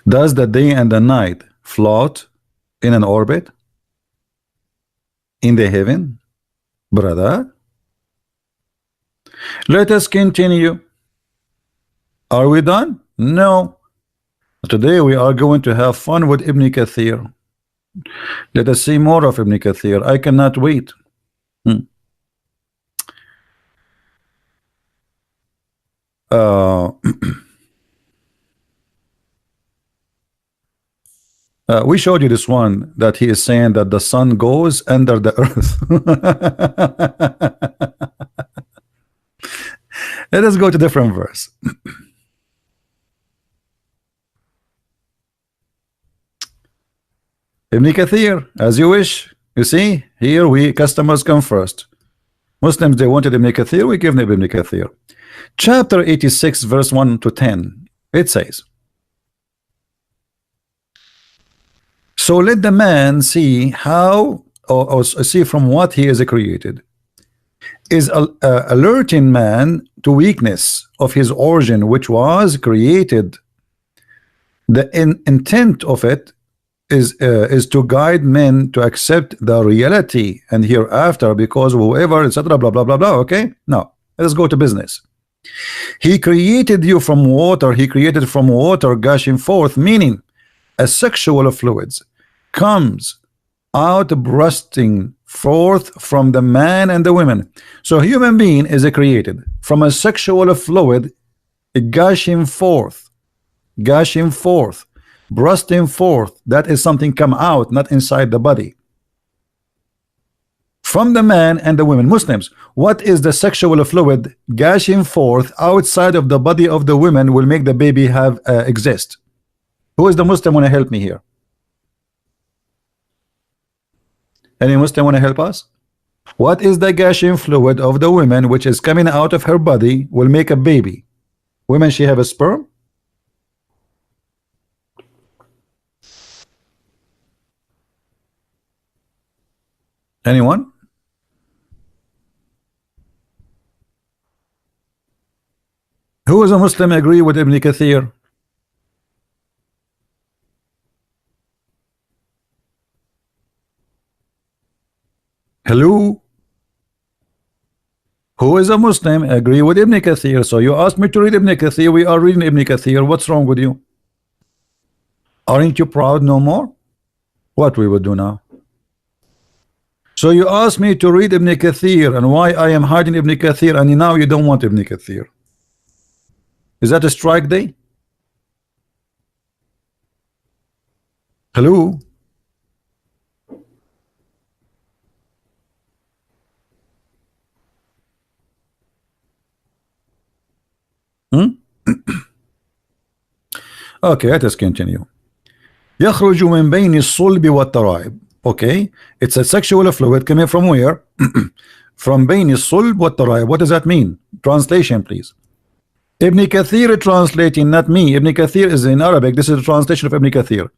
[SPEAKER 1] Does the day and the night float in an orbit in the heaven, brother? Let us continue. Are we done? No. Today we are going to have fun with Ibn Kathir. Let us see more of Ibn Kathir. I cannot wait. We showed you this one that he is saying that the sun goes under the earth. Let us go to different verse. Ibn Kathir, as you wish. You see, here we customers come first. Muslims, they wanted Ibn Kathir, we give them Ibn Kathir. Chapter 86, verse 1 to 10. It says, so let the man see how, or see from what he is created, is alerting man to weakness of his origin, which was created. The intent of it is to guide men to accept the reality and hereafter, because whoever, etc., blah blah blah blah. Okay, now let's go to business. He created you from water. He created from water gushing forth, meaning a sexual fluids comes out bursting forth from the man and the women. So human being is created from a sexual fluid gushing forth, bursting forth. That is something come out, not inside the body, from the man and the women. Muslims, what is the sexual fluid gushing forth outside of the body of the women will make the baby have exist? Who is the Muslim want to help me here? Any Muslim want to help us? What is the gushing fluid of the women which is coming out of her body will make a baby? Women, she have a sperm? Anyone? Who is a Muslim agree with Ibn Kathir? Hello? Who is a Muslim agree with Ibn Kathir? So you asked me to read Ibn Kathir. We are reading Ibn Kathir. What's wrong with you? Aren't you proud no more? What we would do now? So you asked me to read Ibn Kathir and why I am hiding Ibn Kathir, and now you don't want Ibn Kathir. Is that a strike day? Hello? Okay, let us continue. يخرج من بين الصلب والترائب. Okay, it's a sexual fluid coming from where? From بين الصلب والترائب. What does that mean? Translation, please. Ibn Kathir translating, not me. Ibn Kathir is in Arabic. This is the translation of Ibn Kathir.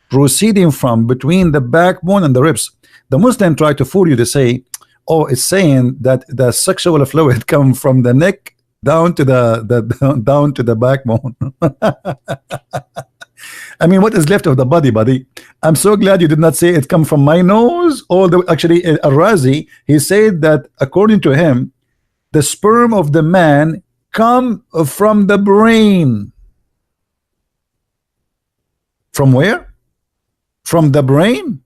[SPEAKER 1] Proceeding from between the backbone and the ribs. The Muslim try to fool you to say, oh, it's saying that the sexual fluid come from the neck down to the down to the backbone. I mean, what is left of the body, buddy? I'm so glad you did not say it come from my nose. Actually, Al-Razi, he said that according to him, the sperm of the man come from the brain. From where? From the brain?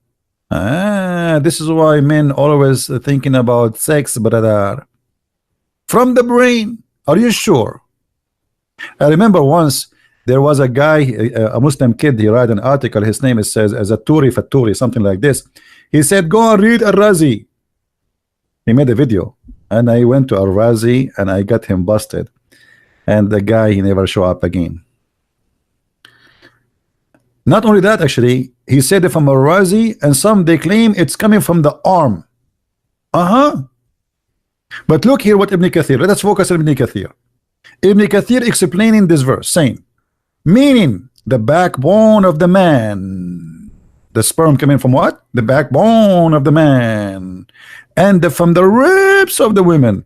[SPEAKER 1] This is why men always thinking about sex, brother. From the brain. Are you sure? I remember once there was a guy, a Muslim kid, he wrote an article, his name is says as a Turi Faturi, something like this. He said, go and read Al-Razi. He made a video, and I went to Al-Razi and I got him busted, and the guy, he never show up again. Not only that, actually, he said it from Al-Razi, and some they claim it's coming from the arm. But look here what Ibn Kathir, let us focus on Ibn Kathir. Ibn Kathir explaining this verse, saying, meaning the backbone of the man, the sperm coming from what? The backbone of the man, and from the ribs of the women.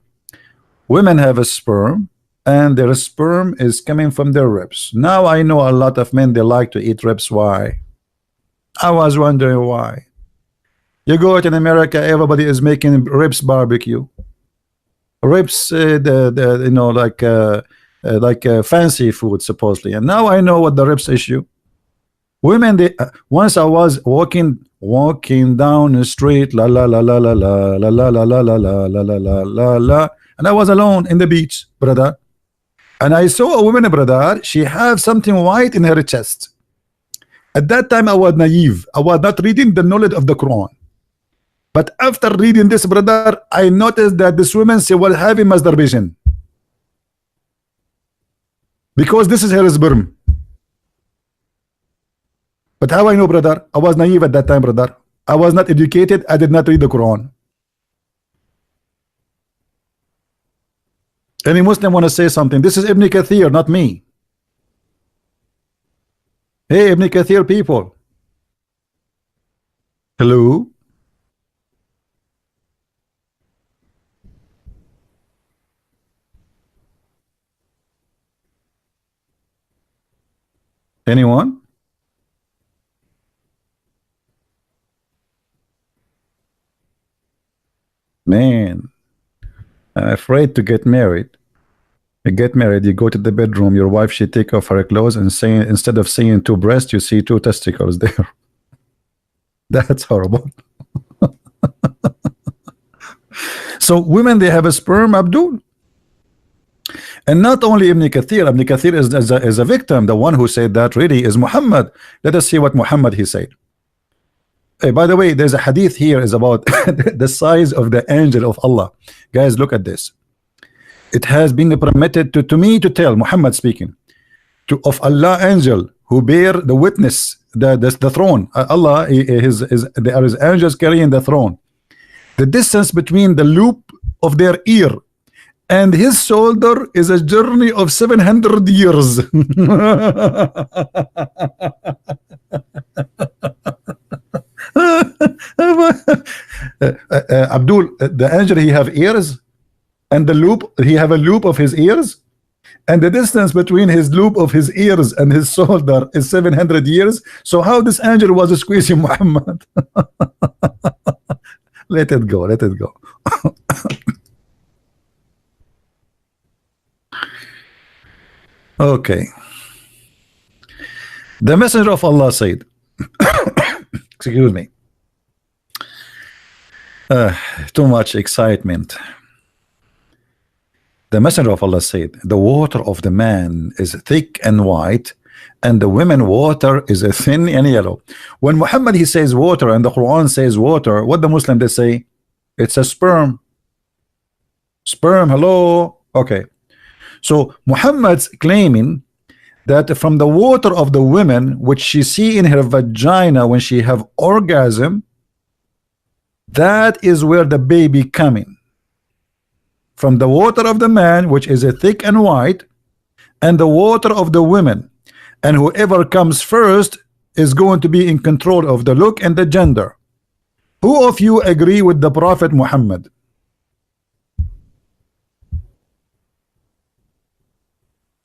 [SPEAKER 1] Women have a sperm, and their sperm is coming from their ribs. Now I know a lot of men, they like to eat ribs. Why? I was wondering why. You go out in America, everybody is making ribs barbecue. Ribs, you know, like fancy food supposedly. And now I know what the ribs issue. Women, they once I was walking down the street, la la la la la la la la la la la la la la la la, and I was alone in the beach, brother. And I saw a woman, brother, she have something white in her chest. At that time I was naive. I was not reading the knowledge of the Quran. But after reading this, brother, I noticed that this woman, she was having masturbation. Because this is her sperm. But how I know, brother? I was naive at that time, brother. I was not educated. I did not read the Quran. Any Muslim want to say something? This is Ibn Kathir, not me. Hey, Ibn Kathir people. Hello? Anyone? Man, I'm afraid to get married. You get married, you go to the bedroom, your wife, she take off her clothes and saying, instead of seeing two breasts, you see two testicles there. That's horrible. So women, they have a sperm, Abdul. And not only Ibn Kathir is a victim. The one who said that really is Muhammad. Let us see what Muhammad he said. Hey, by the way, there's a hadith here is about the size of the angel of Allah. Guys, look at this. It has been permitted to me to tell, Muhammad speaking, of Allah angel who bear the witness, the throne. Allah there is angels carrying the throne. The distance between the loop of their ear and his shoulder is a journey of 700 years. Abdul, the angel, he have ears, and the loop, he have a loop of his ears, and the distance between his loop of his ears and his shoulder is 700 years. So how this angel was squeezing Muhammad? Let it go, let it go. Okay. The messenger of Allah said, excuse me, too much excitement. The messenger of Allah said, the water of the man is thick and white, and the women water is a thin and yellow. When Muhammad he says water and the Quran says water, what the Muslim they say? It's a sperm. Sperm, hello. Okay. So Muhammad's claiming that from the water of the women which she see in her vagina when she have orgasm, that is where the baby coming. From the water of the man which is a thick and white, and the water of the women, and whoever comes first is going to be in control of the look and the gender. Who of you agree with the Prophet Muhammad?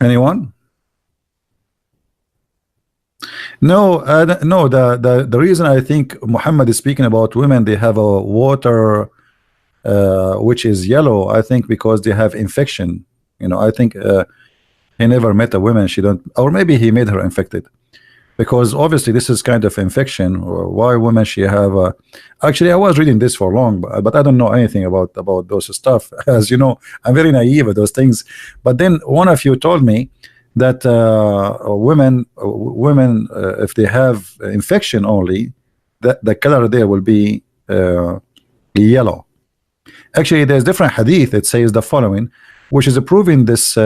[SPEAKER 1] Anyone? No, no. The reason I think Muhammad is speaking about women, they have a water which is yellow. I think because they have infection. You know, I think he never met a woman. She don't, or maybe he made her infected. Because obviously this is kind of infection. Why women she have actually I was reading this for long, but I don't know anything about those stuff. As you know, I'm very naive at those things. But then one of you told me that women if they have infection only, that the color there will be yellow. Actually there's different hadith that says the following, which is proving this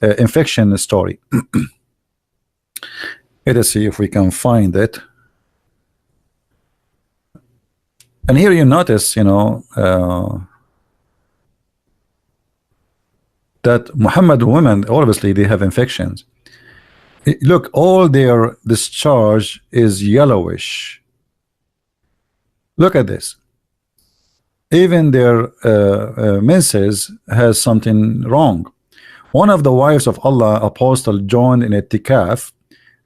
[SPEAKER 1] infection story. Let us see if we can find it. And here you notice, you know, that Muhammad women, obviously they have infections. Look, all their discharge is yellowish. Look at this. Even their menses has something wrong. One of the wives of Allah, apostle, joined in itikaf.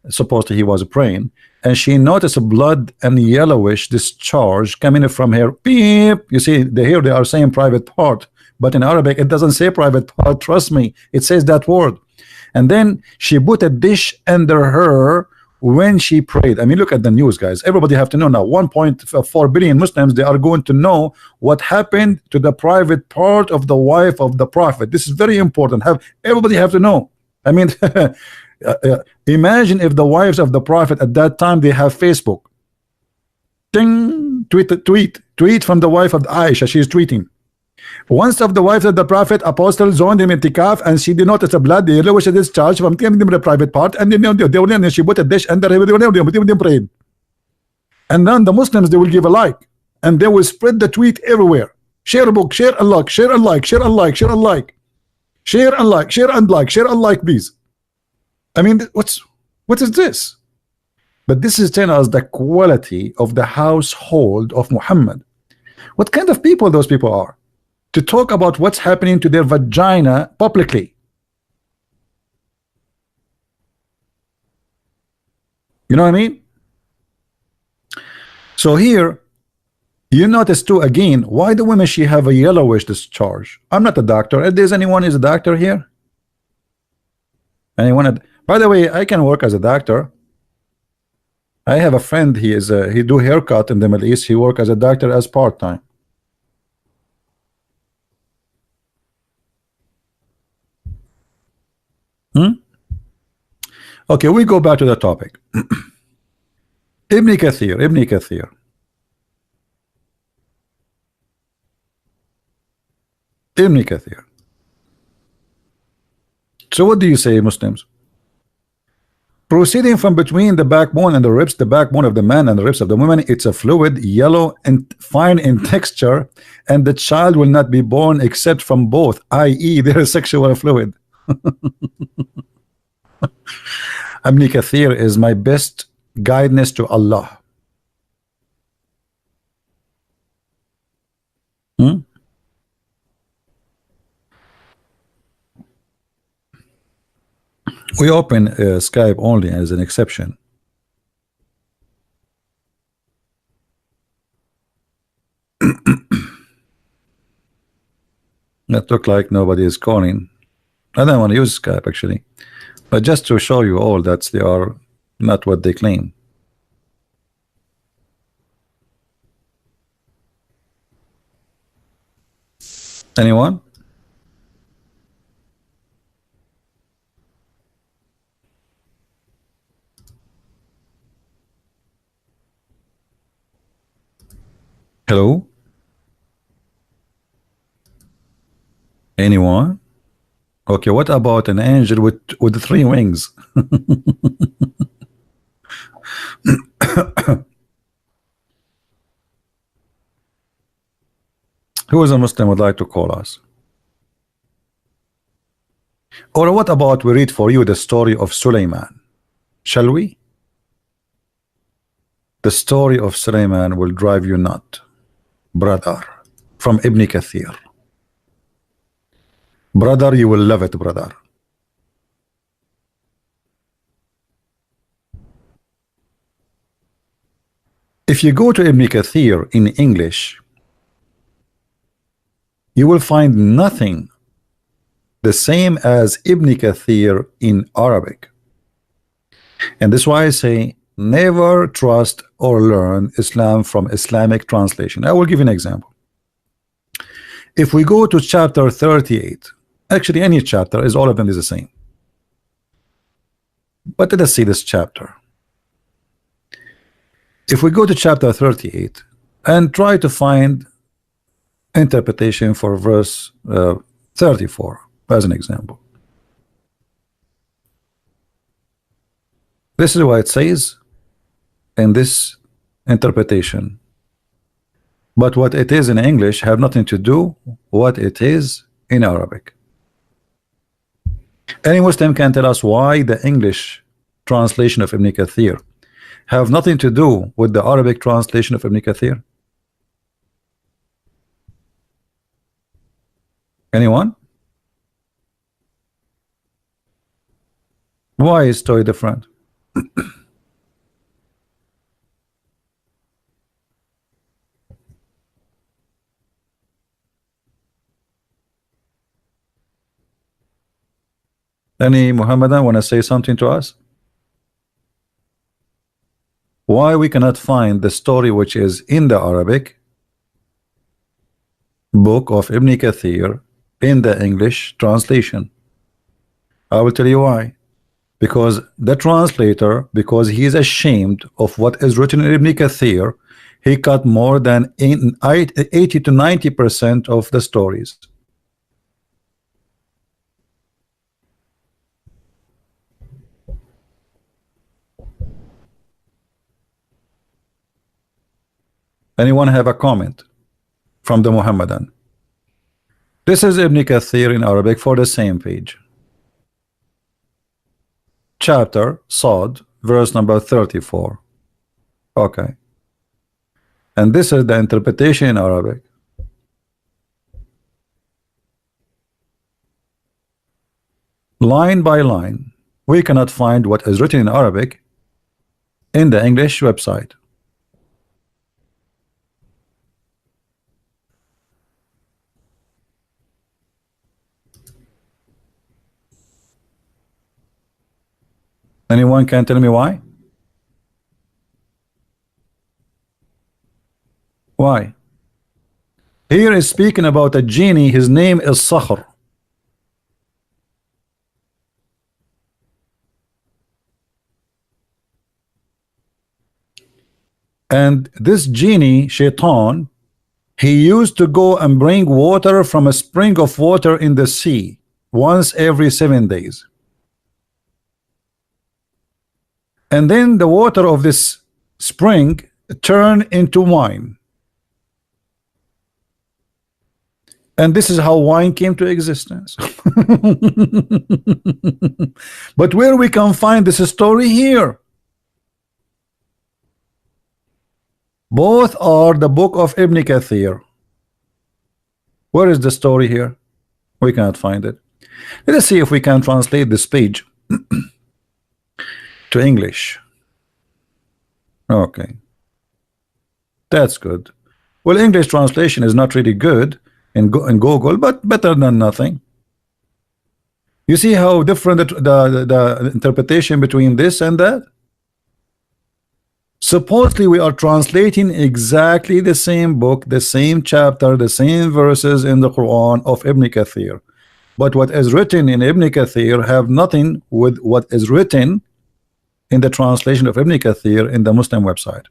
[SPEAKER 1] Supposedly he was praying, and she noticed blood and yellowish discharge coming from her. Beep. You see, here they are saying private part, but in Arabic it doesn't say private part. Trust me, it says that word. And then she put a dish under her when she prayed. I mean, look at the news, guys. Everybody have to know now. 1.4 billion Muslims, they are going to know what happened to the private part of the wife of the Prophet. This is very important. Everybody have to know. I mean. Imagine if the wives of the Prophet at that time they have Facebook. Ding, tweet from the wife of Aisha. She is tweeting. Once of the wives of the Prophet, apostle, joined him in itikaf, and she did notice the blood, the yellowish discharge from the private part, and then she put a dish under her, prayed. And then the Muslims, they will give a like, and they will spread the tweet everywhere. Share a book, share and like, share and like, share and like, share and like, share and like, share and like, share and like, please. I mean, what is this? But this is telling us the quality of the household of Muhammad. What kind of people those people are to talk about what's happening to their vagina publicly. You know what I mean? So here you notice too again, why the women she have a yellowish discharge. I'm not a doctor. If there's anyone is a doctor here, anyone by the way, I can work as a doctor. I have a friend, he do haircut in the Middle East. He work as a doctor as part-time. Okay, we go back to the topic. Ibn Kathir. So what do you say, Muslims? Proceeding from between the backbone and the ribs, the backbone of the man and the ribs of the woman, it's a fluid, yellow and fine in texture, and the child will not be born except from both, i.e. there is sexual fluid. Ibn Kathir is my best guidance to Allah. We open Skype only as an exception. That look like nobody is calling. I don't want to use Skype actually, but just to show you all that they are not what they claim. Anyone? Hello? Anyone? Okay, what about an angel with 3 wings? Who is a Muslim would like to call us? Or what about we read for you the story of Sulaiman? Shall we? The story of Sulaiman will drive you nuts, brother, from Ibn Kathir. Brother, you will love it, brother. If you go to Ibn Kathir in English, you will find nothing the same as Ibn Kathir in Arabic. And this is why I say never trust or learn Islam from Islamic translation. I will give you an example. If we go to chapter 38, actually any chapter, is all of them is the same. But let us see this chapter. If we go to chapter 38 and try to find interpretation for verse 34 as an example, this is what it says in this interpretation, but what it is in English have nothing to do what it is in Arabic. Any Muslim can tell us why the English translation of Ibn Kathir have nothing to do with the Arabic translation of Ibn Kathir? Anyone? Why is story different? Any Muhammadan want to say something to us? Why we cannot find the story which is in the Arabic book of Ibn Kathir in the English translation? I will tell you why. Because the translator, because he is ashamed of what is written in Ibn Kathir, he cut more than 80 to 90% of the stories. Anyone have a comment from the Muhammadan? This is Ibn Kathir in Arabic for the same page. Chapter Sod, verse number 34. Okay. And this is the interpretation in Arabic. Line by line, we cannot find what is written in Arabic in the English website. Anyone can tell me why? Why? Here is speaking about a genie, his name is Sakhr. And this genie, Shaitan, he used to go and bring water from a spring of water in the sea once every 7 days. And then the water of this spring turned into wine. And this is how wine came to existence. But where we can find this story here? Both are the book of Ibn Kathir. Where is the story here? We cannot find it. Let us see if we can translate this page to English. Okay, that's good. Well, English translation is not really good in Google, but better than nothing. You see how different the interpretation between this and that? Supposedly we are translating exactly the same book, the same chapter, the same verses in the Quran of Ibn Kathir, but what is written in Ibn Kathir have nothing with what is written in the translation of Ibn Kathir in the Muslim website.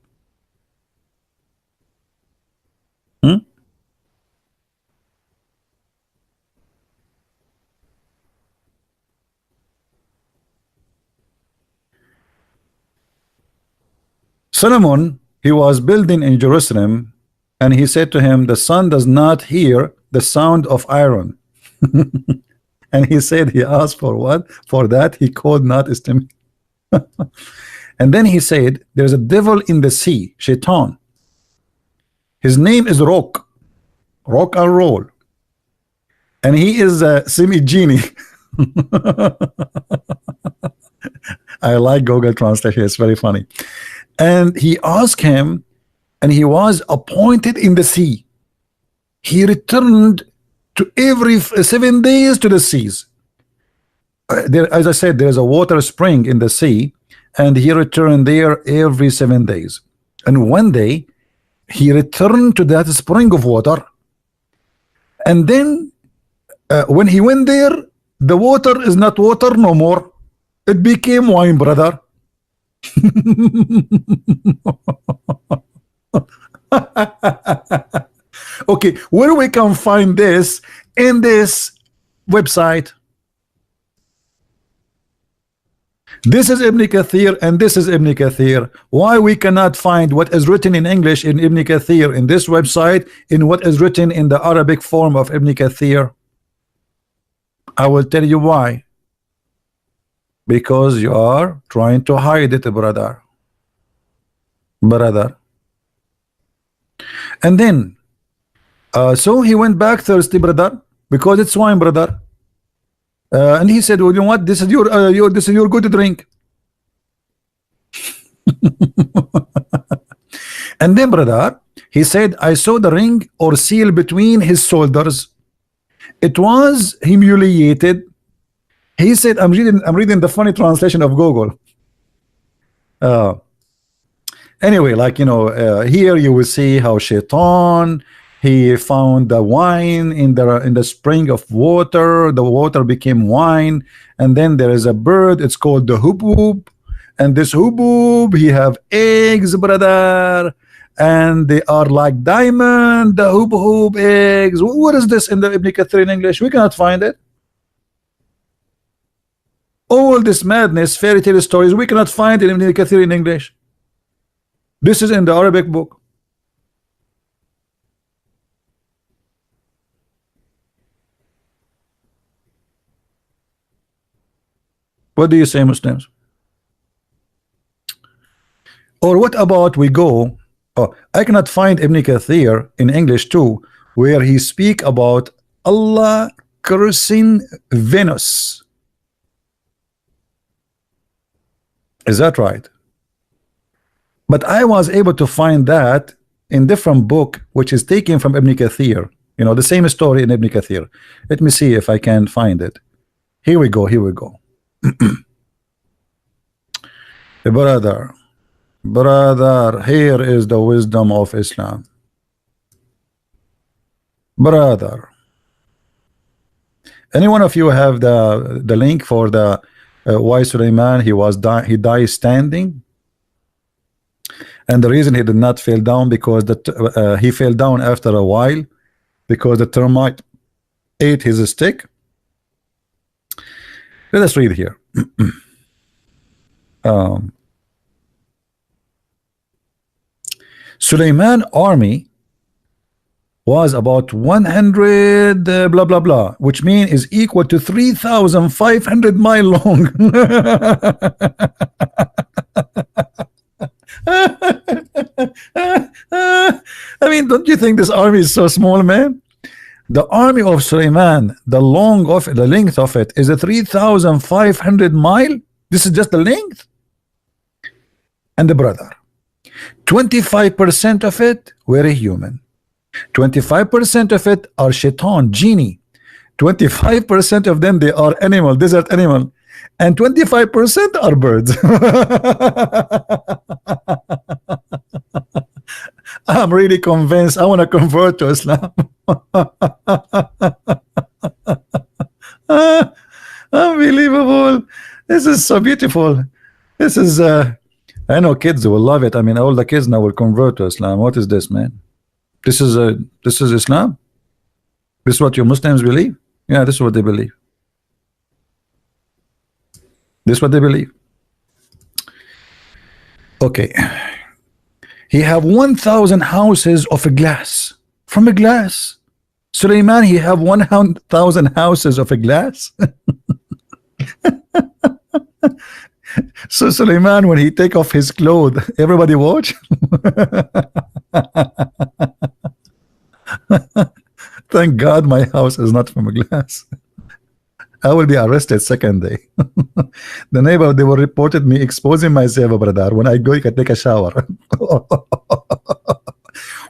[SPEAKER 1] Solomon, he was building in Jerusalem, and he said to him, the sun does not hear the sound of iron. And he said, he asked for what? For that he could not estimate. And then he said, there's a devil in the sea, Shaitan. His name is rock and roll, and he is a semi-genie. I like Google Translation, it's very funny. And he asked him and he was appointed in the sea. He returned to every 7 days to the seas. There, as I said, there is a water spring in the sea, and he returned there every 7 days. And one day he returned to that spring of water, and then when he went there, the water is not water no more. It became wine, brother. Okay, where we can find this in this website? This is Ibn Kathir and this is Ibn Kathir. Why we cannot find what is written in English in Ibn Kathir in this website in what is written in the Arabic form of Ibn Kathir? I will tell you why. Because you are trying to hide it, brother. And then so he went back thirsty, brother, because it's wine, brother. And he said, well, you know what, this is your good drink. And then, brother, he said, I saw the ring or seal between his shoulders. It was humiliated. He said, I'm reading the funny translation of Google. Anyway, like, you know, here you will see how Shaitan, he found the wine in the spring of water. The water became wine, and then there is a bird. It's called the hubub, and this hubub, he have eggs, brother, and they are like diamond. The hubub eggs. What is this in the Ibn Kathir in English? We cannot find it. All this madness, fairy tale stories, we cannot find it in Ibn Kathir in English. This is in the Arabic book. What do you say, Muslims? Or what about we go, oh, I cannot find Ibn Kathir in English too, where he speak about Allah cursing Venus. Is that right? But I was able to find that in different book, which is taken from Ibn Kathir. You know, the same story in Ibn Kathir. Let me see if I can find it. Here we go. Brother, here is the wisdom of Islam. Brother, any one of you have the link for the why Sulaiman he died standing? And the reason he did not fall down, because he fell down after a while because the termite ate his stick. Let us read here. Sulaiman army was about 100 blah blah blah, which means is equal to 3,500 miles long. I mean, don't you think this army is so small, man? The army of Sulaiman, the length of it is a 3,500 miles. This is just the length. And the brother, 25% of it were a human, 25% of it are shaitan, genie, 25% of them they are animal, desert animal, and 25% are birds. I'm really convinced. I want to convert to Islam. Unbelievable. This is so beautiful. This is I know kids will love it. I mean, all the kids now will convert to Islam. What is this, man? This is Islam? This is what your Muslims believe? Yeah, this is what they believe. This is what they believe. Okay. He have 1,000 houses of a glass. From a glass. Sulaiman, he have 1,000 houses of a glass. So Sulaiman, when he take off his clothes, everybody watch. Thank God my house is not from a glass. I will be arrested second day. The neighbor, they will reported me exposing myself, brother, when I go take a shower.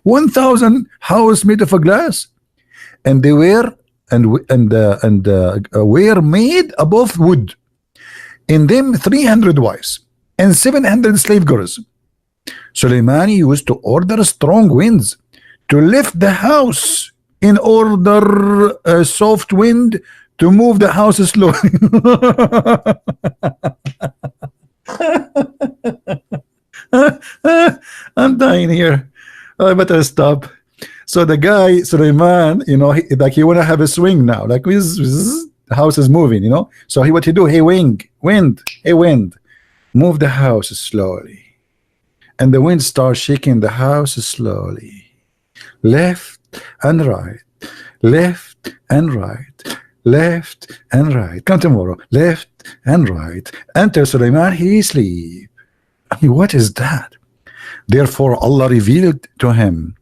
[SPEAKER 1] 1,000 houses made of a glass, and they were were made above wood. In them 300 wives and 700 slave girls. Suleiman used to order strong winds to lift the house in order a soft wind to move the house slowly. I'm dying here. I better stop. So the guy Suleiman, you know, he wanna have a swing now, like his house is moving, you know. So what he do? Hey, wind, move the house slowly, and the wind starts shaking the house slowly, left and right, left and right, left and right. Come tomorrow, left and right. Enter Suleiman, he sleep. I mean, what is that? Therefore Allah revealed to him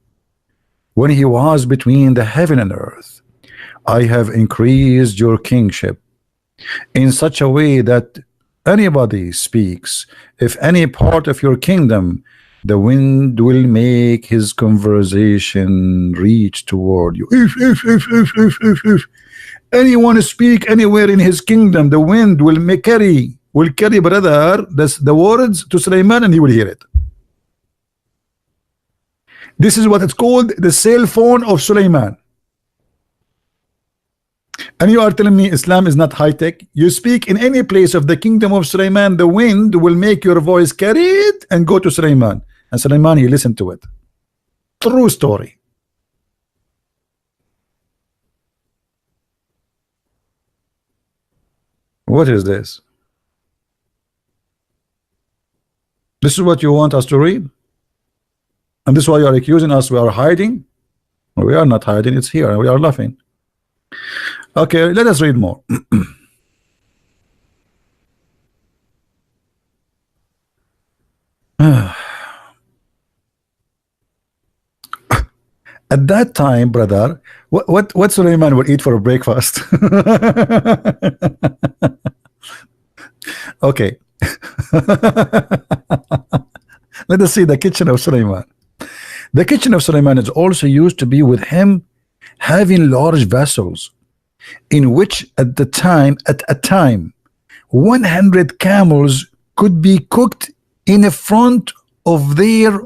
[SPEAKER 1] when he was between the heaven and earth, I have increased your kingship in such a way that anybody speaks, if any part of your kingdom, the wind will make his conversation reach toward you. If anyone speak anywhere in his kingdom, the wind will carry brother the words to Suleiman, and he will hear it. This is what it's called, the cell phone of Suleiman. And you are telling me Islam is not high-tech? You speak in any place of the kingdom of Suleiman, the wind will make your voice carry it and go to Suleiman. And Suleiman, he listened to it. True story. What is this? This is what you want us to read? And this is why you are accusing us we are hiding? We are not hiding, it's here, we are laughing. Okay, let us read more. At that time, brother, what Suleiman would eat for breakfast? Okay. Let us see the kitchen of Suleiman. The kitchen of Suleiman is also used to be with him having large vessels in which at a time 100 camels could be cooked in the front of their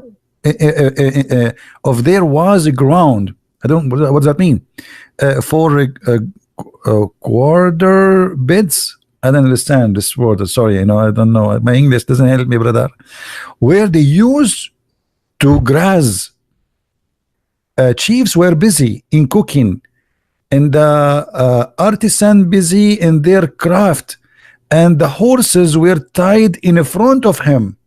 [SPEAKER 1] was a ground. I don't, what does that mean? For quarter beds. I don't understand this word. Sorry, you know, I don't know. My English doesn't help me, brother. Where they used to graze. Chiefs were busy in cooking, and the artisan busy in their craft, and the horses were tied in front of him.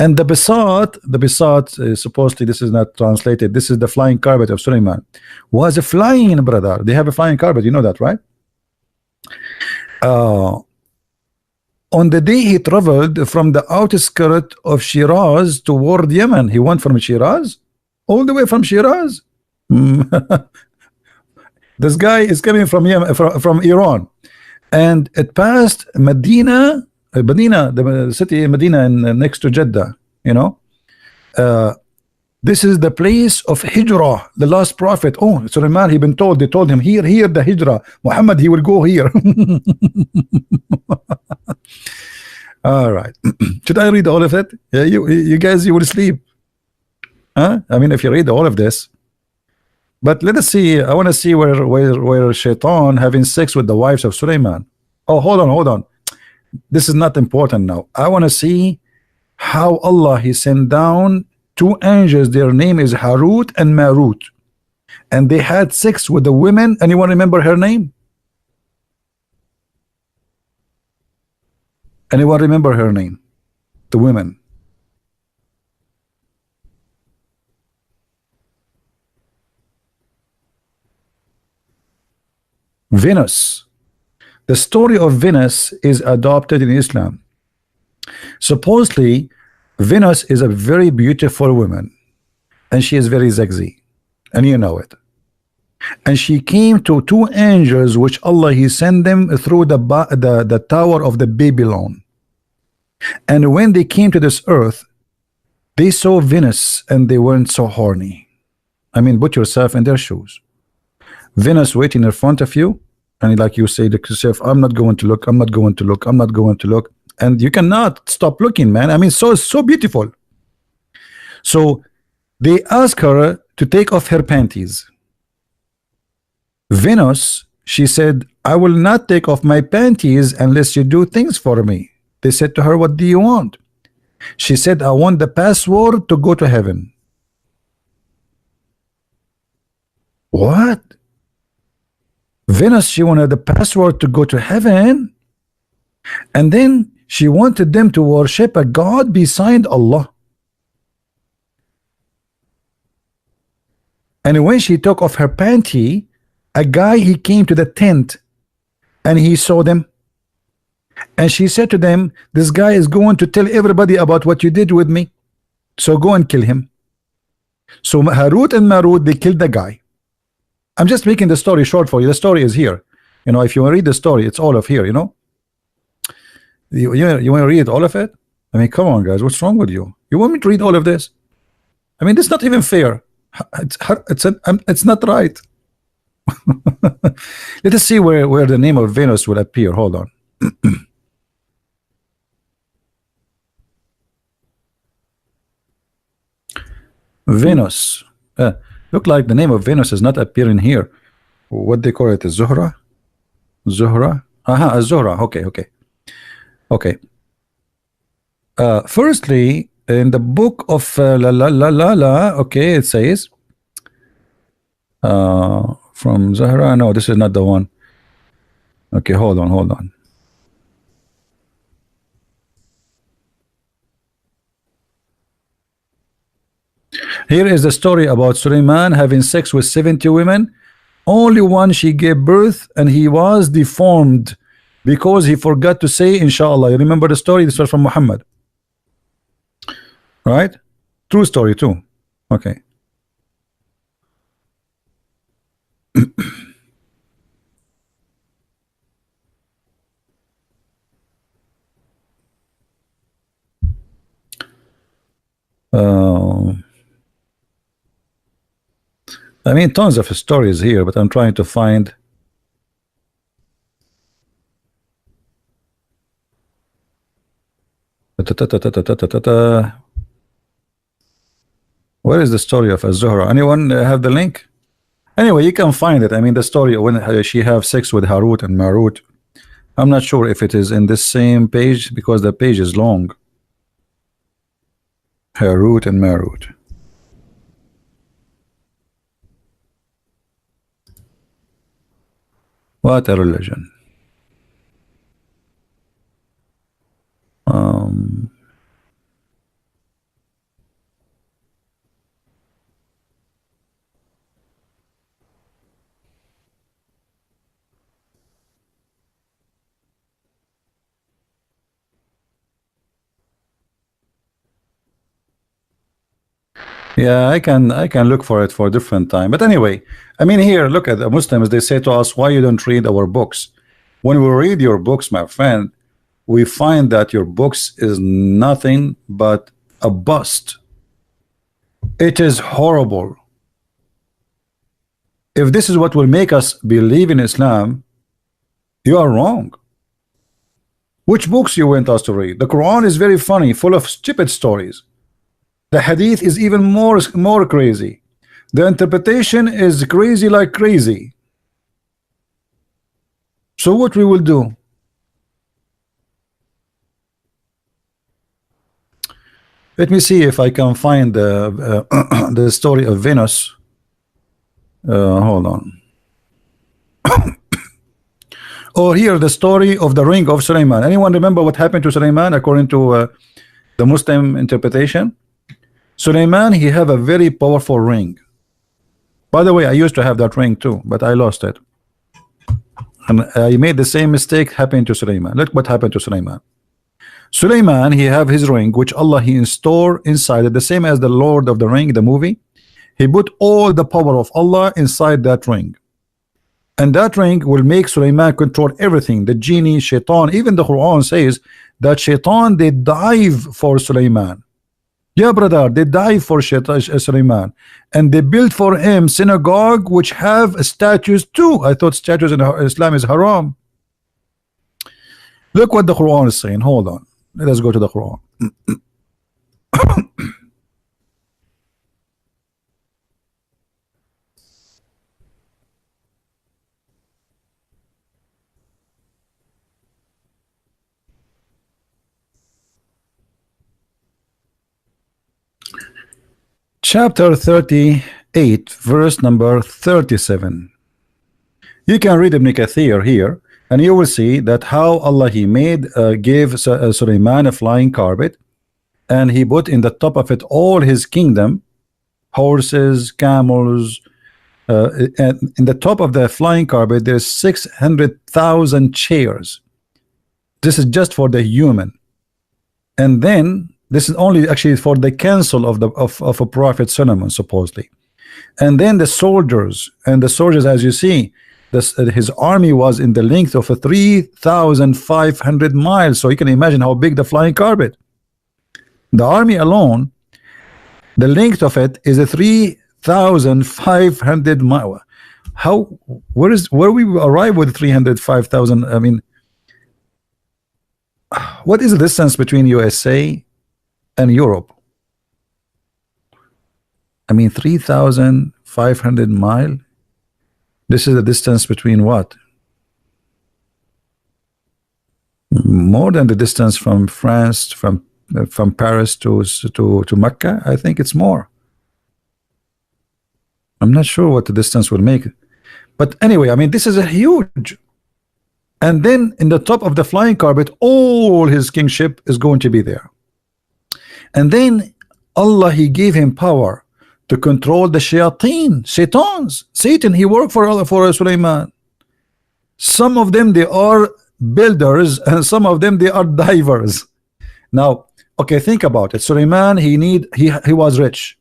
[SPEAKER 1] And the Bisat, supposedly this is not translated, this is the flying carpet of Suleiman, was a flying, brother. They have a flying carpet, you know that, right? On the day he traveled from the outskirts of Shiraz toward Yemen, he went from Shiraz, all the way from Shiraz. This guy is coming from Yemen, from Iran, and it passed Medina, the city Medina, next to Jeddah. You know, this is the place of Hijrah, the last prophet. Oh, Suleiman, they told him here the Hijrah. Muhammad, he will go here. All right. Should I read all of it? Yeah, you guys, you will sleep. Huh? I mean, if you read all of this. But let us see. I want to see where Shaitan having sex with the wives of Suleiman. Oh, hold on. This is not important now. I want to see how Allah he sent down two angels. Their name is Harut and Marut, and they had sex with the women. Anyone remember her name? Anyone remember her name? The women. Venus. The story of Venus is adopted in Islam. Supposedly, Venus is a very beautiful woman, and she is very sexy, and you know it. And she came to two angels which Allah he sent them through the tower of the Babylon. And when they came to this earth, They saw Venus and they weren't so horny. I mean, put yourself in their shoes. Venus waiting in front of you, and like you say to yourself, I'm not going to look, I'm not going to look, I'm not going to look, and you cannot stop looking, man. I mean, so beautiful. So they ask her to take off her panties. Venus, she said, I will not take off my panties unless you do things for me. They said to her, what do you want? She said, I want the password to go to heaven. What? Venus, she wanted the password to go to heaven, and then she wanted them to worship a god beside Allah. And when she took off her panty, a guy, he came to the tent and he saw them, and she said to them, this guy is going to tell everybody about what you did with me, so go and kill him. So Harut and Marut, they killed the guy. I'm just making the story short for you. The story is here. You know, if you want to read the story, it's all of here, you know. You want to read all of it? I mean, come on, guys. What's wrong with you? You want me to read all of this? I mean, it's not even fair. It's not right. Let us see where the name of Venus will appear. Hold on. Venus. Look like the name of Venus is not appearing here. What they call it? Zuhra? Zuhra? Aha, Zuhra. Okay. Firstly, in the book of okay, it says from Zahra. No, this is not the one. Okay, hold on. Here is the story about Suleiman having sex with 70 women. Only one she gave birth, and he was deformed because he forgot to say inshallah. You remember the story? This was from Muhammad, right? True story too. Okay. I mean, tons of stories here, but I'm trying to find. Where is the story of Az-Zuhra? Anyone have the link? Anyway, you can find it. I mean, the story when she have sex with Harut and Marut. I'm not sure if it is in this same page because the page is long. Harut and Marut. What a religion. Yeah, I can look for it for a different time. But anyway, I mean, here, look at the Muslims. They say to us, why you don't read our books? When we read your books, my friend, we find that your books is nothing but a bust. It is horrible. If this is what will make us believe in Islam, you are wrong. Which books you want us to read? The Quran is very funny, full of stupid stories. The Hadith is even more crazy. The interpretation is crazy like crazy. So what we will do? Let me see if I can find the story of Venus. Hold on. Or here the story of the ring of Suleiman. Anyone remember what happened to Suleiman according to the Muslim interpretation? Suleiman, he have a very powerful ring. By the way, I used to have that ring too, but I lost it. And I made the same mistake happened to Suleiman. Look what happened to Suleiman. Suleiman, he have his ring, which Allah he installed inside it, the same as the Lord of the Ring, the movie. He put all the power of Allah inside that ring. And that ring will make Suleiman control everything. The genie, shaitan, even the Quran says that shaitan, they dive for Suleiman. Yeah, brother, they died for Sulaiman, and they built for him synagogue which have statues too. I thought statues in Islam is haram. Look what the Quran is saying. Hold on, let us go to the Quran. Chapter 38, verse number 37. You can read Ibn Kathir here, and you will see that how Allah He gave Sulaiman a flying carpet, and He put in the top of it all His kingdom, horses, camels, and in the top of the flying carpet there's 600,000 chairs. This is just for the human, and then this is only actually for the council of a prophet Solomon supposedly. And then the soldiers, as you see, his army was in the length of 3,500 miles. So you can imagine how big the flying carpet. The army alone, the length of it is 3,500 miles. Where we arrive with 305,000? I mean, what is the distance between USA and Europe? I mean, 3,500 miles. This is the distance between what? More than the distance from France, from Paris to Mecca. I think it's more. I'm not sure what the distance will make, but anyway, I mean, this is a huge. And then in the top of the flying carpet, all his kingship is going to be there. And then Allah He gave him power to control the shaitans. Satan, he worked for Sulaiman. Some of them they are builders, and some of them they are divers. Now, okay, think about it. Sulaiman, he was rich.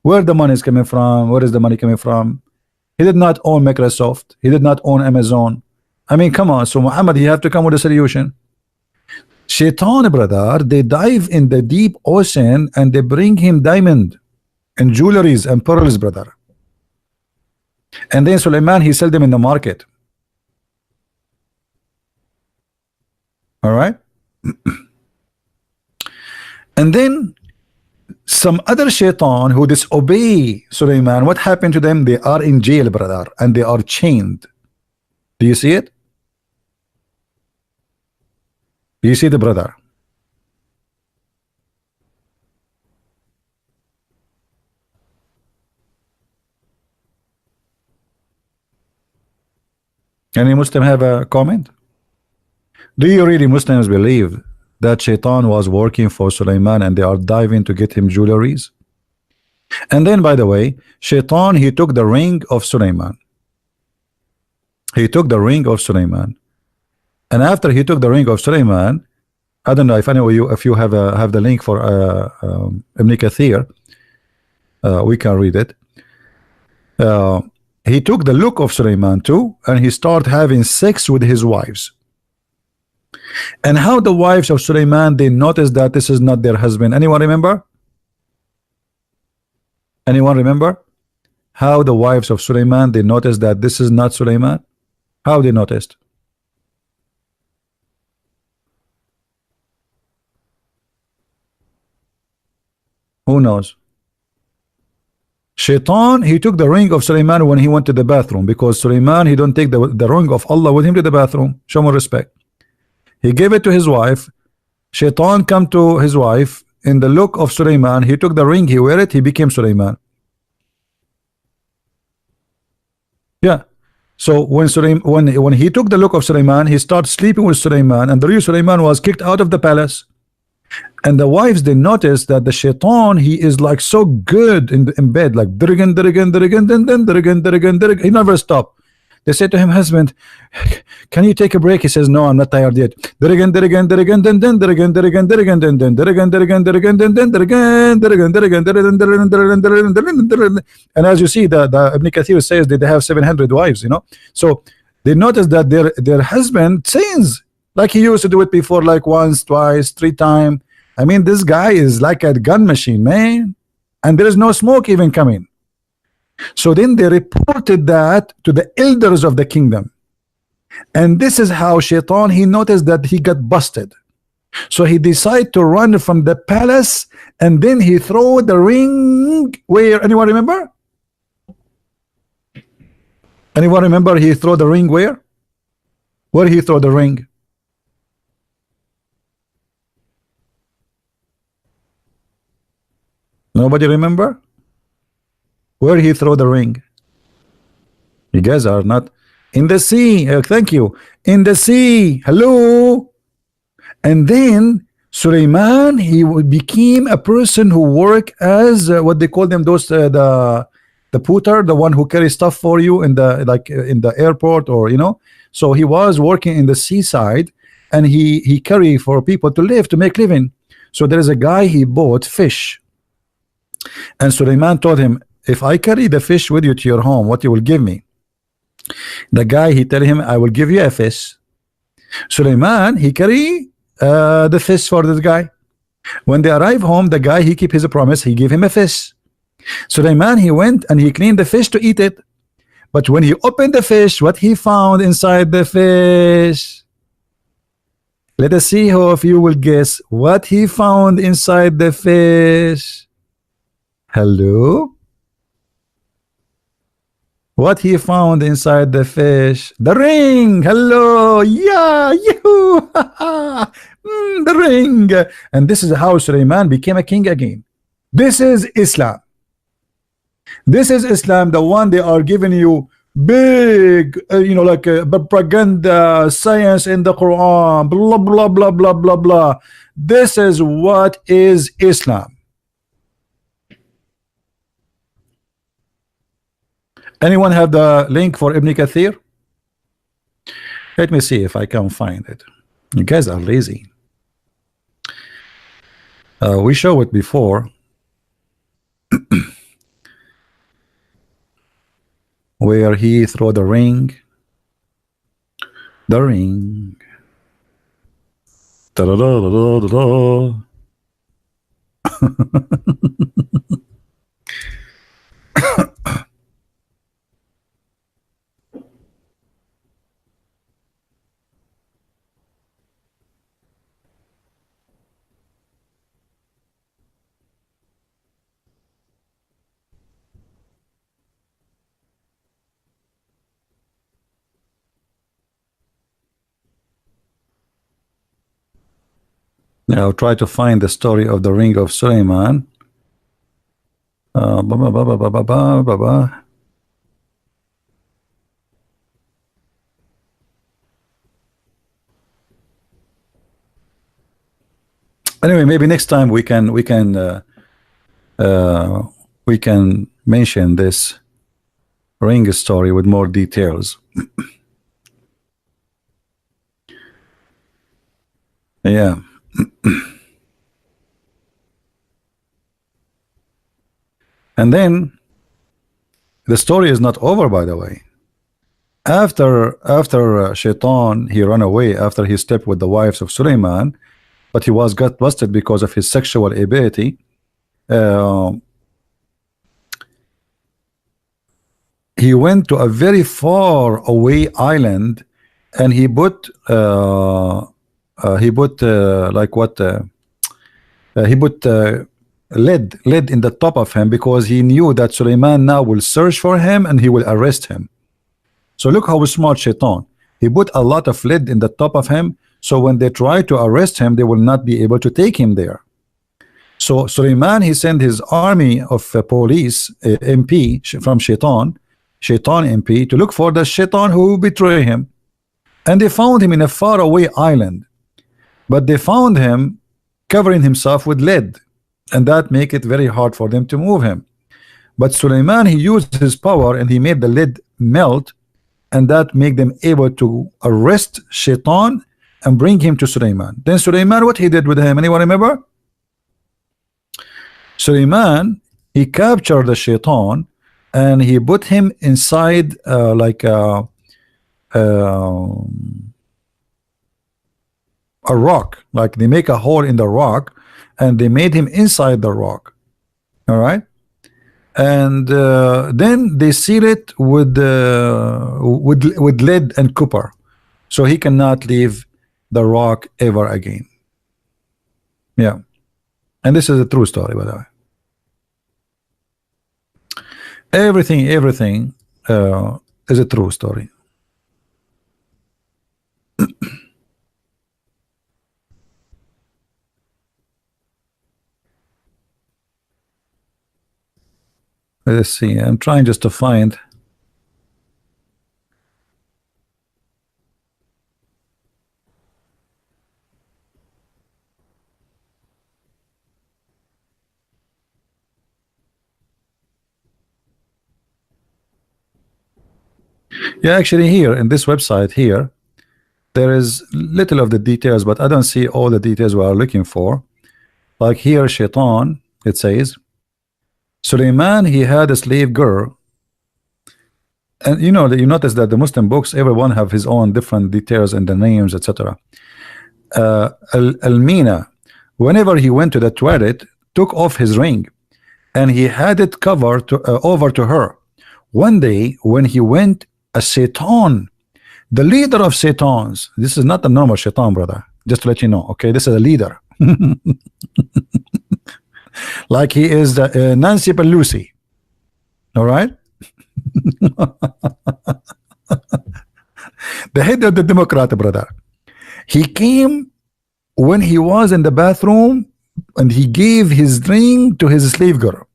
[SPEAKER 1] Where the money is coming from? Where is the money coming from? He did not own Microsoft. He did not own Amazon. I mean, come on. So Muhammad, he have to come with a solution. Shaitan, brother, they dive in the deep ocean and they bring him diamond and jewelries and pearls, brother. And then Sulaiman, he sell them in the market. All right. And then some other shaitan who disobey Sulaiman, what happened to them? They are in jail, brother, and they are chained. Do you see it? Do you see the brother? Any Muslim have a comment? Do you really Muslims believe that Shaitan was working for Sulaiman and they are diving to get him jewelries? And then, by the way, Shaitan, he took the ring of Sulaiman. He took the ring of Sulaiman. And after he took the ring of Sulaiman, I don't know if you have the link for Ibn Kathir, we can read it. He took the look of Sulaiman too, and he started having sex with his wives. And how the wives of Sulaiman, they noticed that this is not their husband. Anyone remember? Anyone remember? How the wives of Sulaiman, they noticed that this is not Sulaiman? How they noticed? Who knows? Shaitan, he took the ring of Sulaiman when he went to the bathroom, because Sulaiman, he don't take the ring of Allah with him to the bathroom. Show more respect. He gave it to his wife. Shaitan come to his wife in the look of Sulaiman. He took the ring, he wear it, he became Sulaiman. Yeah. So when he took the look of Sulaiman, he started sleeping with Sulaiman, and the real Sulaiman was kicked out of the palace. And the wives, they noticed that the Shaitan, he is like so good in bed, like he never stopped. They said to him, husband, can you take a break? He says, no, I'm not tired yet. And as you see, the Ibn Kathir says that they have 700 wives, you know. So they noticed that their husband sins like he used to do it before, like once, twice, 3 times. I mean, this guy is like a gun machine, man, and there is no smoke even coming. So then they reported that to the elders of the kingdom, and this is how Shaitan, he noticed that he got busted. So he decided to run from the palace, and then he threw the ring. Where, anyone remember? Anyone remember he threw the ring where? Where he threw the ring? Nobody remember? Where he threw the ring? You guys are not in the sea. Thank you. In the sea. Hello. And then Suleiman, he became a person who worked as what they call them, those the putter, the one who carries stuff for you in the in the airport, or you know. So he was working in the seaside, and he carry for people to live, to make living. So there is a guy, he bought fish, and Suleiman told him, if I carry the fish with you to your home, what you will give me? The guy, he tell him, I will give you a fish. Suleiman, he carry the fish for this guy. When they arrive home, the guy, he keep his promise, he gave him a fish. Suleiman, he went and he cleaned the fish to eat it. But when he opened the fish, what he found inside the fish? Let us see who of you will guess what he found inside the fish. Hello? What he found inside the fish? The ring. Hello. Yeah. You. The ring. And this is how Suleiman became a king again. This is Islam. This is Islam, the one they are giving you big, you know, like propaganda, science in the Quran, blah, blah, blah, blah, blah, blah. This is what is Islam. Anyone have the link for Ibn Kathir? Let me see if I can find it. You guys are lazy. We show it before. Where he threw the ring. The ring. Da -da -da -da -da -da -da. Now try to find the story of the ring of Suleiman. Anyway, maybe next time we can mention this ring story with more details. Yeah. And then the story is not over, by the way. After Shaitan, he ran away after he slept with the wives of Suleiman, but he got busted because of his sexual ability. He went to a very far away island, and he put lead in the top of him, because he knew that Suleiman now will search for him and he will arrest him. So look how smart Shaitan. He put a lot of lead in the top of him, so when they try to arrest him, they will not be able to take him there. So Suleiman, he sent his army of police, MP from Shaitan MP, to look for the Shaitan who betrayed him. And they found him in a faraway island, but they found him covering himself with lead, and that make it very hard for them to move him. But Suleiman, he used his power and he made the lead melt, and that make them able to arrest Shaitan and bring him to Suleiman. Then Suleiman, what he did with him, anyone remember? Suleiman, he captured the Shaitan and he put him inside a rock. Like they make a hole in the rock, and they made him inside the rock. All right, and then they seal it with lead and copper, so he cannot leave the rock ever again. Yeah, and this is a true story, by the way. Everything is a true story. Let's see, I'm trying just to find. Yeah, actually here in this website here, there is little of the details, but I don't see all the details we are looking for. Like here, Shaitan, it says, Suleiman, he had a slave girl. And you know, you notice that the Muslim books, everyone have his own different details and the names, etc. Al-Mina, whenever he went to the toilet, took off his ring, and he had it covered over to her. One day, when he went, a Shaitan, the leader of Shaitans, this is not a normal Shaitan, brother, just to let you know, okay? This is a leader. Like he is the Nancy Pelosi. All right. The head of the Democrat, brother. He came when he was in the bathroom and he gave his ring to his slave girl.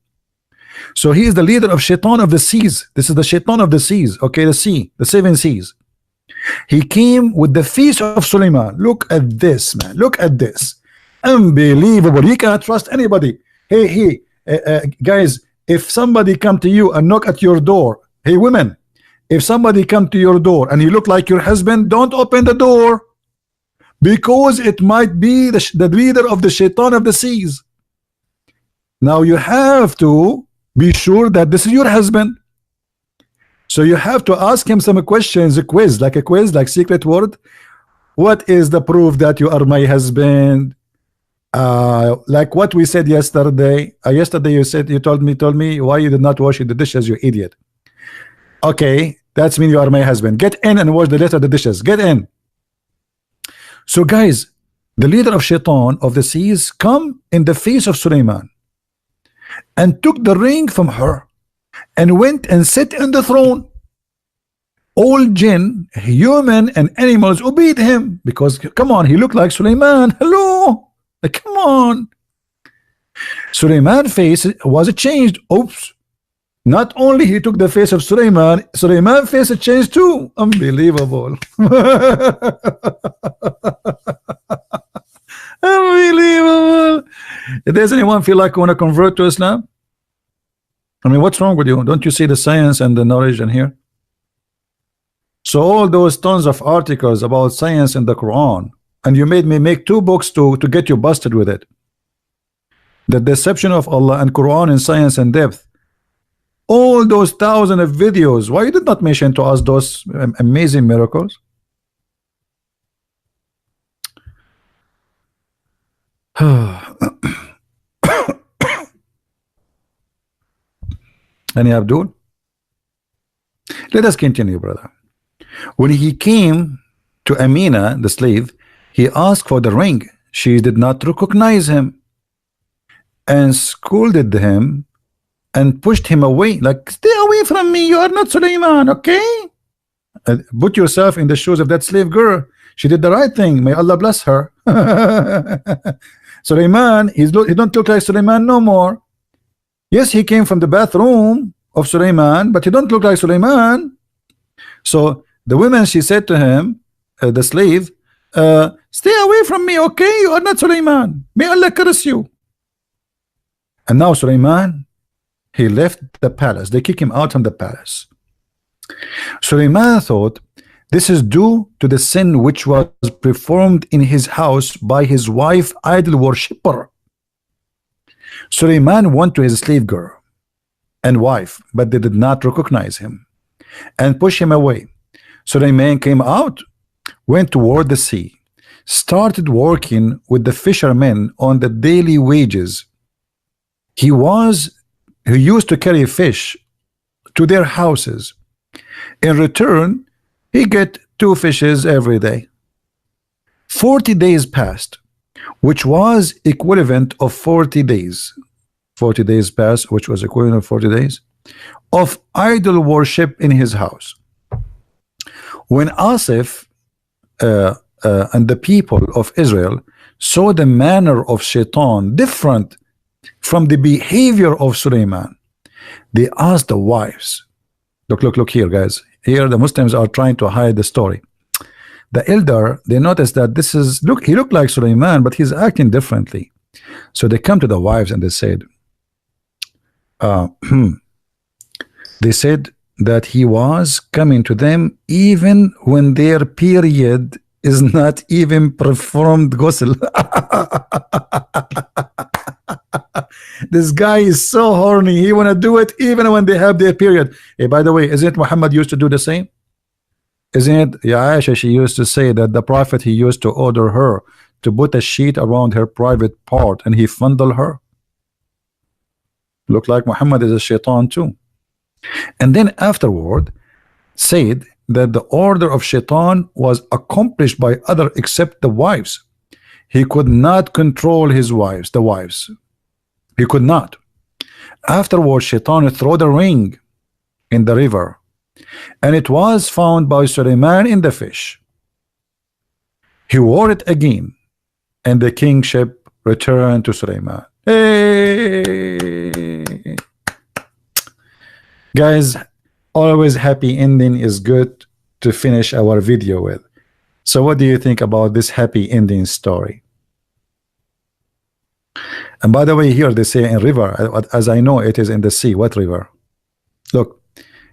[SPEAKER 1] So he is the leader of Shaitan of the seas. This is the Shaitan of the seas. Okay, the sea, the seven seas. He came with the face of Suleiman. Look at this, man. Look at this. Unbelievable. You can't trust anybody. Hey, guys, if somebody come to you and knock at your door, hey, women, if somebody come to your door and he look like your husband, don't open the door, because it might be the leader of the Shaitan of the seas. Now you have to be sure that this is your husband. So you have to ask him some questions, a quiz, like secret word. What is the proof that you are my husband? Like what we said yesterday. Yesterday you told me why you did not wash the dishes, you idiot. Okay, that's mean you are my husband. Get in and wash the rest of the dishes. Get in. So guys, the leader of Shaitan of the seas come in the face of Suleiman and took the ring from her and went and sat on the throne. All jinn, human and animals obeyed him, because come on, he looked like Suleiman. Hello, come on. Suleiman's face was changed. Oops. Not only he took the face of Suleiman, Suleiman's face changed too. Unbelievable. Unbelievable. Does anyone feel like want to convert to Islam? I mean, what's wrong with you? Don't you see the science and the knowledge in here? So all those tons of articles about science in the Quran, and you made me make 2 books to get you busted with it. The deception of Allah and Quran in science and depth. All those thousands of videos, why you did not mention to us those amazing miracles? Any Abdul? Let us continue, brother. When he came to Amina, the slave, he asked for the ring. She did not recognize him and scolded him and pushed him away, like, stay away from me, you are not Suleiman, okay? Put yourself in the shoes of that slave girl. She did the right thing. May Allah bless her. Suleiman, he don't look like Suleiman no more. Yes, he came from the bathroom of Suleiman, but he don't look like Suleiman. So the woman, she said to him, the slave, stay away from me, okay? You are not Suleiman. May Allah curse you. And now Suleiman, he left the palace. They kick him out from the palace. Suleiman thought this is due to the sin which was performed in his house by his wife, idol worshipper. Suleiman went to his slave girl and wife, but they did not recognize him and push him away. Suleiman came out, went toward the sea, started working with the fishermen on the daily wages. He used to carry fish to their houses. In return, he get 2 fishes every day. 40 days passed, which was equivalent of 40 days. 40 days passed, which was equivalent of 40 days of idol worship in his house. When Asif and the people of Israel saw the manner of Shaitan different from the behavior of Suleiman, they asked the wives. Look here, guys. Here the Muslims are trying to hide the story. The elder, they noticed that this is, look, he looked like Suleiman, but he's acting differently. So they come to the wives and they said, they said that he was coming to them even when their period is not even performed ghusl. This guy is so horny. He want to do it even when they have their period. Hey, by the way, isn't Muhammad used to do the same? Isn't it? Yeah, Aisha, she used to say that the prophet, he used to order her to put a sheet around her private part and he fondle her. Look like Muhammad is a shaitan too. And then afterward said that the order of shaitan was accomplished by other except the wives. He could not control his wives, the wives. He could not. Afterwards, shaitan threw the ring in the river, and it was found by Suleiman in the fish. He wore it again, and the kingship returned to Suleiman. Hey! Guys, always happy ending is good to finish our video with. So what do you think about this happy ending story? And by the way, here they say in river, as I know it is in the sea. What river? Look,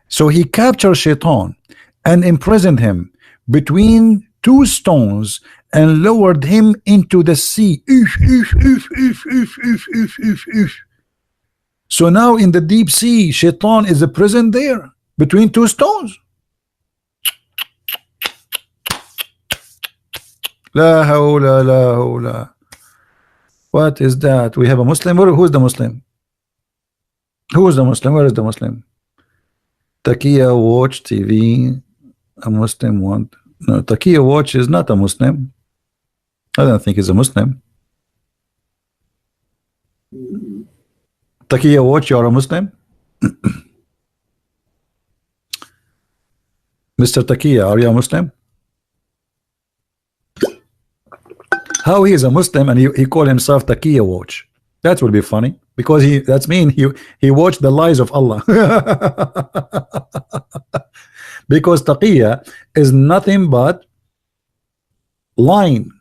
[SPEAKER 1] so he captured Shaitan and imprisoned him between 2 stones and lowered him into the sea. So now in the deep sea, Shaitan is a prison there between 2 stones. La hawla la hawla. What is that? We have a Muslim. Who's the Muslim? Who is the Muslim? Where is the Muslim? Takia Watch TV. A Muslim want. No, Takia Watch is not a Muslim. I don't think he's a Muslim. Takia Watch, you're a Muslim? Mr. Takia, are you a Muslim? How he is a Muslim and he call himself Taqiya Watch? That would be funny, because that's mean he watched the lies of Allah. Because Taqiya is nothing but lying.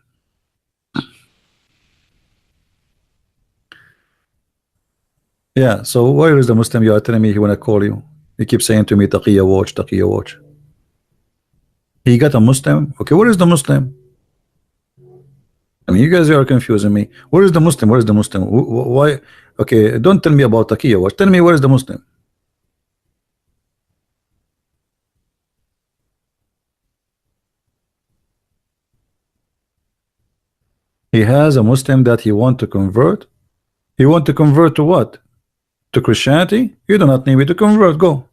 [SPEAKER 1] Yeah, so where is the Muslim you are telling me he want to call you? He keeps saying to me Taqiya Watch, Taqiya Watch. He got a Muslim? Okay, where is the Muslim? I mean, you guys are confusing me. Where is the Muslim? Where is the Muslim? Why? Okay, don't tell me about Taqiya Watch. Tell me where is the Muslim? He has a Muslim that he want to convert. He want to convert to what? To Christianity? You do not need me to convert. Go.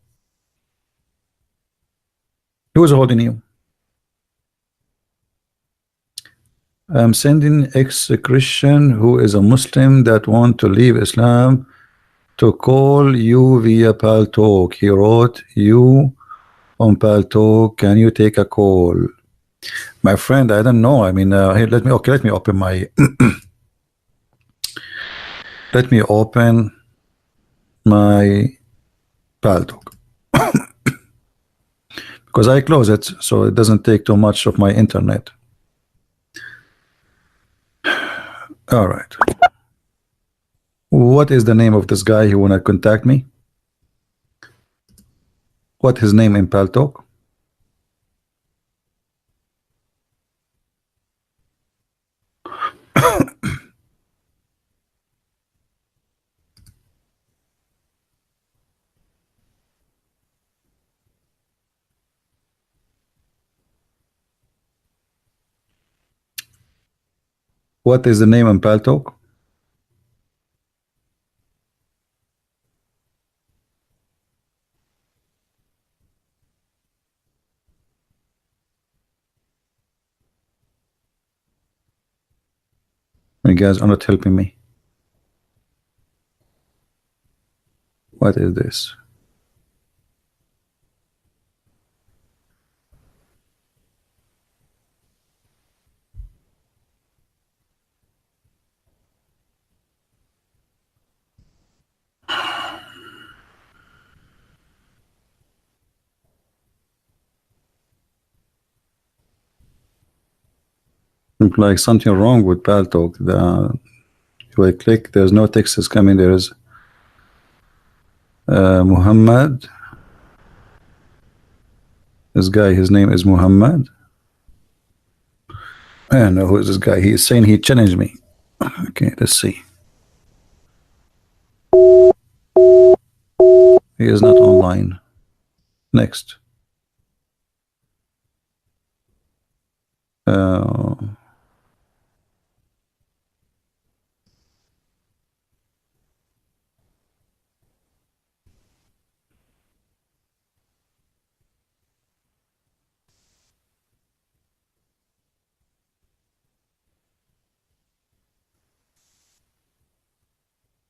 [SPEAKER 1] Who is holding you? I'm sending ex-Christian who is a Muslim that want to leave Islam to call you via Paltalk. He wrote you on Paltalk. Can you take a call? My friend, I don't know. I mean, here, let me open my let me open my Paltalk because I close it so it doesn't take too much of my internet. All right. What is the name of this guy who wanna contact me? What his name in Paltalk? What is the name on Paltalk? You guys are not helping me. What is this? Looks like something wrong with Paltalk. If I click, there's no text is coming. There is Muhammad. This guy, his name is Muhammad. I don't know who is this guy. He's saying he challenged me. Okay, let's see. He is not online. Next.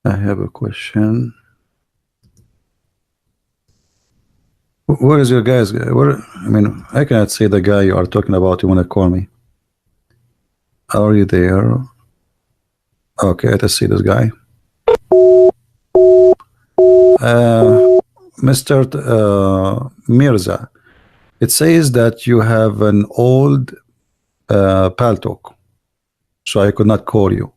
[SPEAKER 1] I have a question. Where is your guys? Where? I mean, I cannot see the guy you are talking about. You want to call me? Are you there? Okay, let's see this guy. Mr. Mirza, it says that you have an old Paltalk, so I could not call you.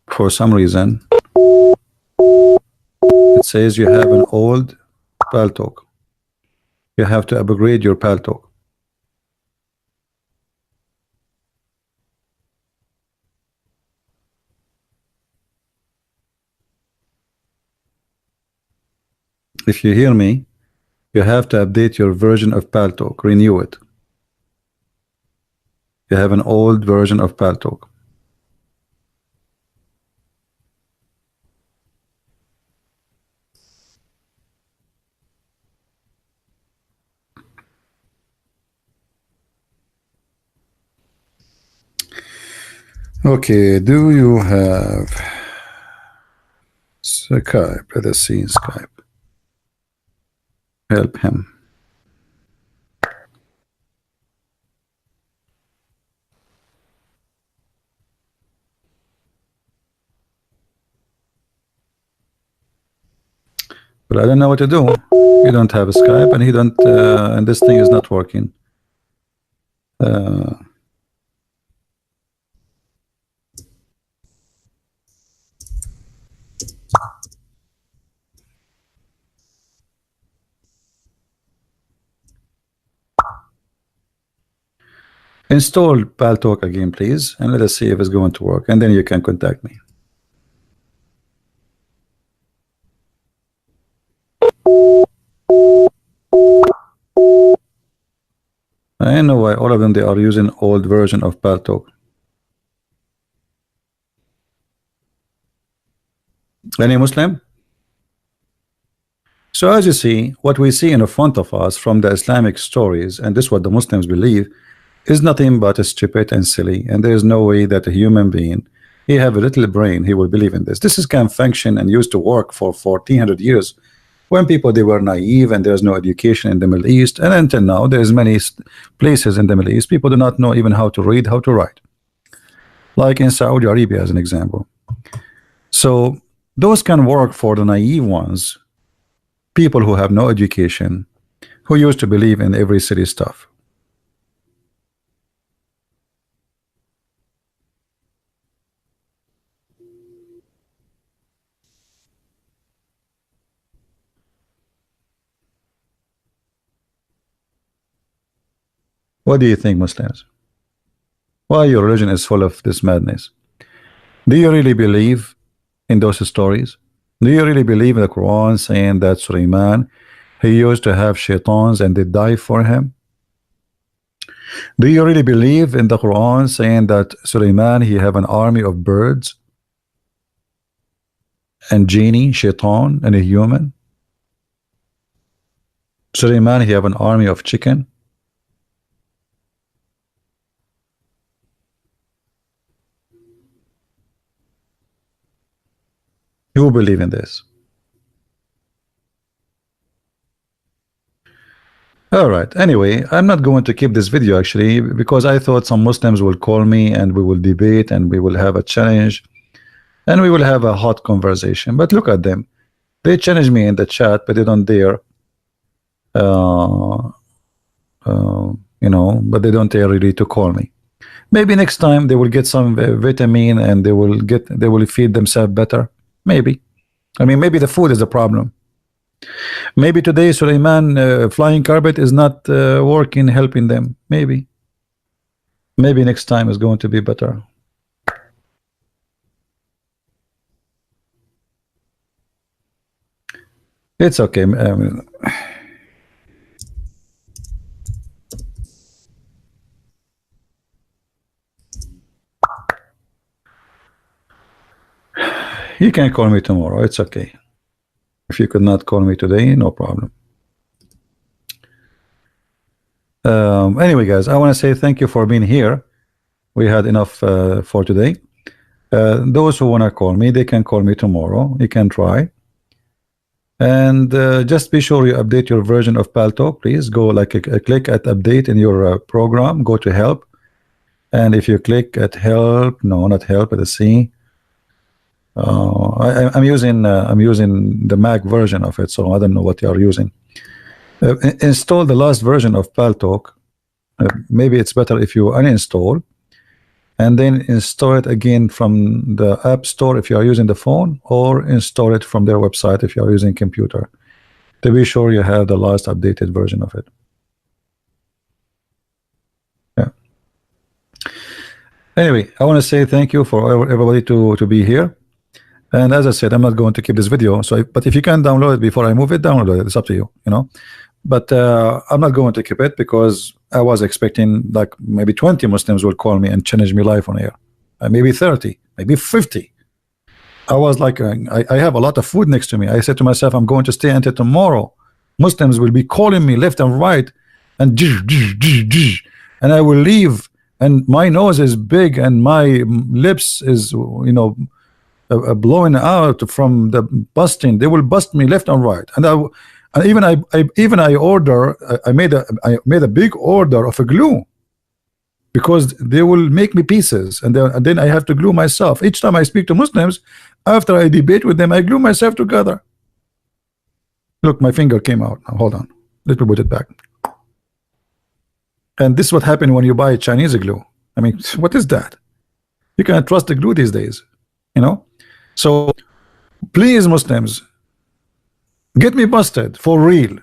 [SPEAKER 1] For some reason, it says you have an old Paltalk. You have to upgrade your Paltalk. If you hear me, you have to update your version of Paltalk, renew it. You have an old version of Paltalk. Okay, do you have Skype? Let us see Skype. Help him. But I don't know what to do. You don't have a Skype, and he don't, and this thing is not working. Install Paltalk again, please, and let us see if it's going to work, and then you can contact me. I know why all of them, they are using old version of Paltalk. Any Muslim? So as you see, what we see in front of us from the Islamic stories, and this is what the Muslims believe, is nothing but stupid and silly, and there is no way that a human being, he have a little brain, he will believe in this. This is can function and used to work for 1400 years when people, they were naive and there's no education in the Middle East, and until now there's many places in the Middle East people do not know even how to read, how to write, like in Saudi Arabia as an example. So those can work for the naive ones, people who have no education, who used to believe in every silly stuff. What do you think, Muslims? Why your religion is full of this madness? Do you really believe in those stories? Do you really believe in the Quran saying that Sulaiman, he used to have shaitans and they die for him? Do you really believe in the Quran saying that Suleiman he have an army of birds and genie, shaitan, and a human? Suleiman he have an army of chicken? You believe in this? All right. Anyway, I'm not going to keep this video actually because I thought some Muslims will call me and we will debate and we will have a challenge and we will have a hot conversation. But look at them. They challenge me in the chat, but they don't dare. You know, but they don't dare really to call me. Maybe next time they will get some vitamin and they will feed themselves better. Maybe. I mean, maybe the food is the problem. Maybe today Suleiman flying carpet is not working, helping them. Maybe next time is going to be better. It's okay. You can call me tomorrow. It's okay. If you could not call me today, no problem. Anyway, guys, I want to say thank you for being here. We had enough for today. Those who want to call me, they can call me tomorrow. You can try. And just be sure you update your version of Paltalk. Please go click at update in your program. Go to help. And if you click at help, no, not help, at a C. I'm using the Mac version of it, so I don't know what you are using. Install the last version of Paltalk. Maybe it's better if you uninstall and then install it again from the App Store if you are using the phone, or install it from their website if you are using computer, to be sure you have the last updated version of it. Yeah. Anyway, I want to say thank you for everybody to be here. And as I said, I'm not going to keep this video. So, but if you can download it before I move it, download it. It's up to you, you know. But I'm not going to keep it because I was expecting like maybe 20 Muslims will call me and challenge me live on air. Maybe 30, maybe 50. I was like, I have a lot of food next to me. I said to myself, I'm going to stay until tomorrow. Muslims will be calling me left and right, and I will leave. And my nose is big, and my lips is, you know, blowing out from the busting. They will bust me left and right, and I order. I made a big order of a glue because they will make me pieces, and then I have to glue myself. Each time I speak to Muslims, after I debate with them, I glue myself together. Look, my finger came out. Now, hold on. Let me put it back. And this is what happened when you buy Chinese glue. I mean, what is that? You cannot trust the glue these days, you know. So please, Muslims, get me busted for real,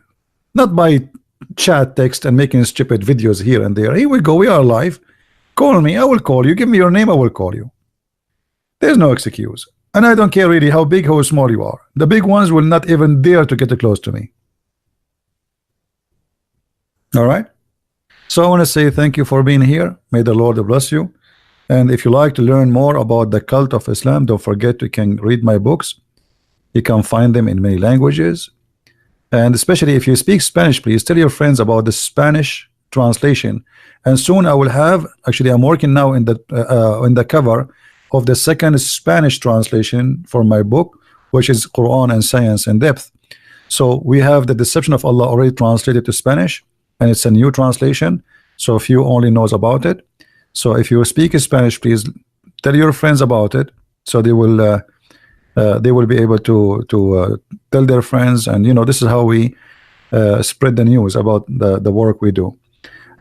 [SPEAKER 1] not by chat text and making stupid videos here and there. Here we go, we are live. Call me, I will call you. Give me your name, I will call you. There's no excuse. And I don't care really how big, how small you are. The big ones will not even dare to get close to me. All right. So I want to say thank you for being here. May the Lord bless you. And if you like to learn more about the cult of Islam, don't forget you can read my books. You can find them in many languages. And especially if you speak Spanish, please tell your friends about the Spanish translation. And soon I will have, actually I'm working now in the cover of the second Spanish translation for my book, which is Quran and Science in Depth. So we have the Deception of Allah already translated to Spanish, and it's a new translation, so few only knows about it. So if you speak Spanish, please tell your friends about it, so they will be able to tell their friends, and you know, this is how we spread the news about the work we do.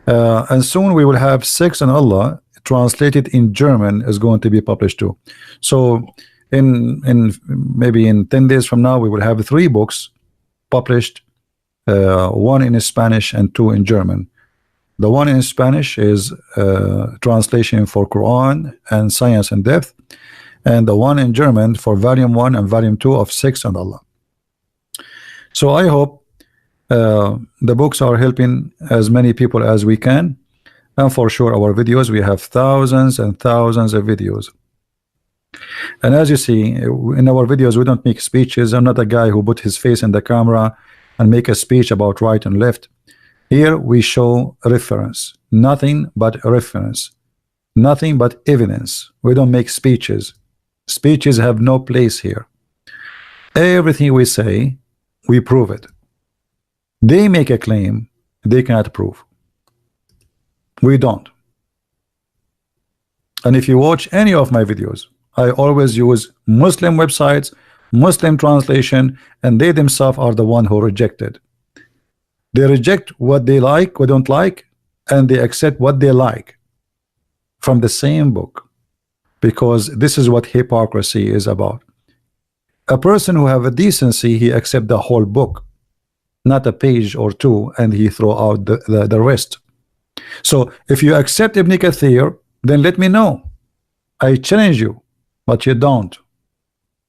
[SPEAKER 1] And soon we will have Sex and Allah translated in German is going to be published too. So in maybe in 10 days from now we will have 3 books published, 1 in Spanish and 2 in German. The one in Spanish is translation for Quran and Science in Depth, and the one in German for volume 1 and volume 2 of Sex and Allah. So I hope the books are helping as many people as we can. And for sure, our videos, we have thousands and thousands of videos. And as you see, in our videos, we don't make speeches. I'm not a guy who put his face in the camera and make a speech about right and left. Here we show reference, nothing but reference, nothing but evidence. We don't make speeches. Speeches have no place here. Everything we say, we prove it. They make a claim they cannot prove. We don't. And if you watch any of my videos, I always use Muslim websites, Muslim translation, and they themselves are the one who rejected. They reject what they like, what don't like, and they accept what they like from the same book, because this is what hypocrisy is about. A person who have a decency, he accept the whole book, not a page or two, and he throw out the rest. So if you accept Ibn Kathir, then let me know. I challenge you, but you don't.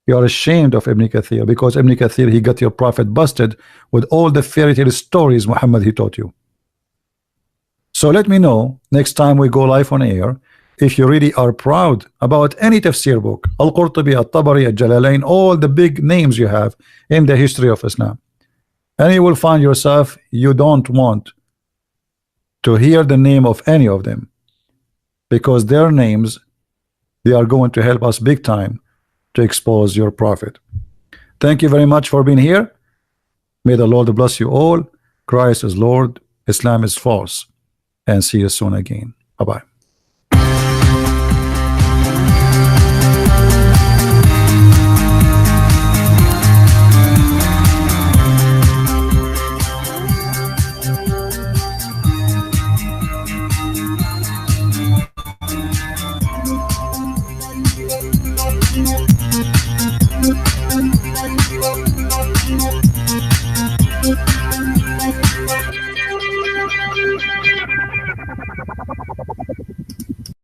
[SPEAKER 1] You are ashamed of Ibn Kathir, because Ibn Kathir, he got your prophet busted with all the fairy tale stories Muhammad he taught you. So let me know next time we go live on air if you really are proud about any tafsir book, Al-Qurtubi, Al-Tabari, Al-Jalalain, all the big names you have in the history of Islam. And you will find yourself, you don't want to hear the name of any of them, because their names, they are going to help us big time to expose your prophet. Thank you very much for being here. May the Lord bless you all. Christ is Lord, Islam is false, and see you soon again. Bye-bye.
[SPEAKER 3] Thank you.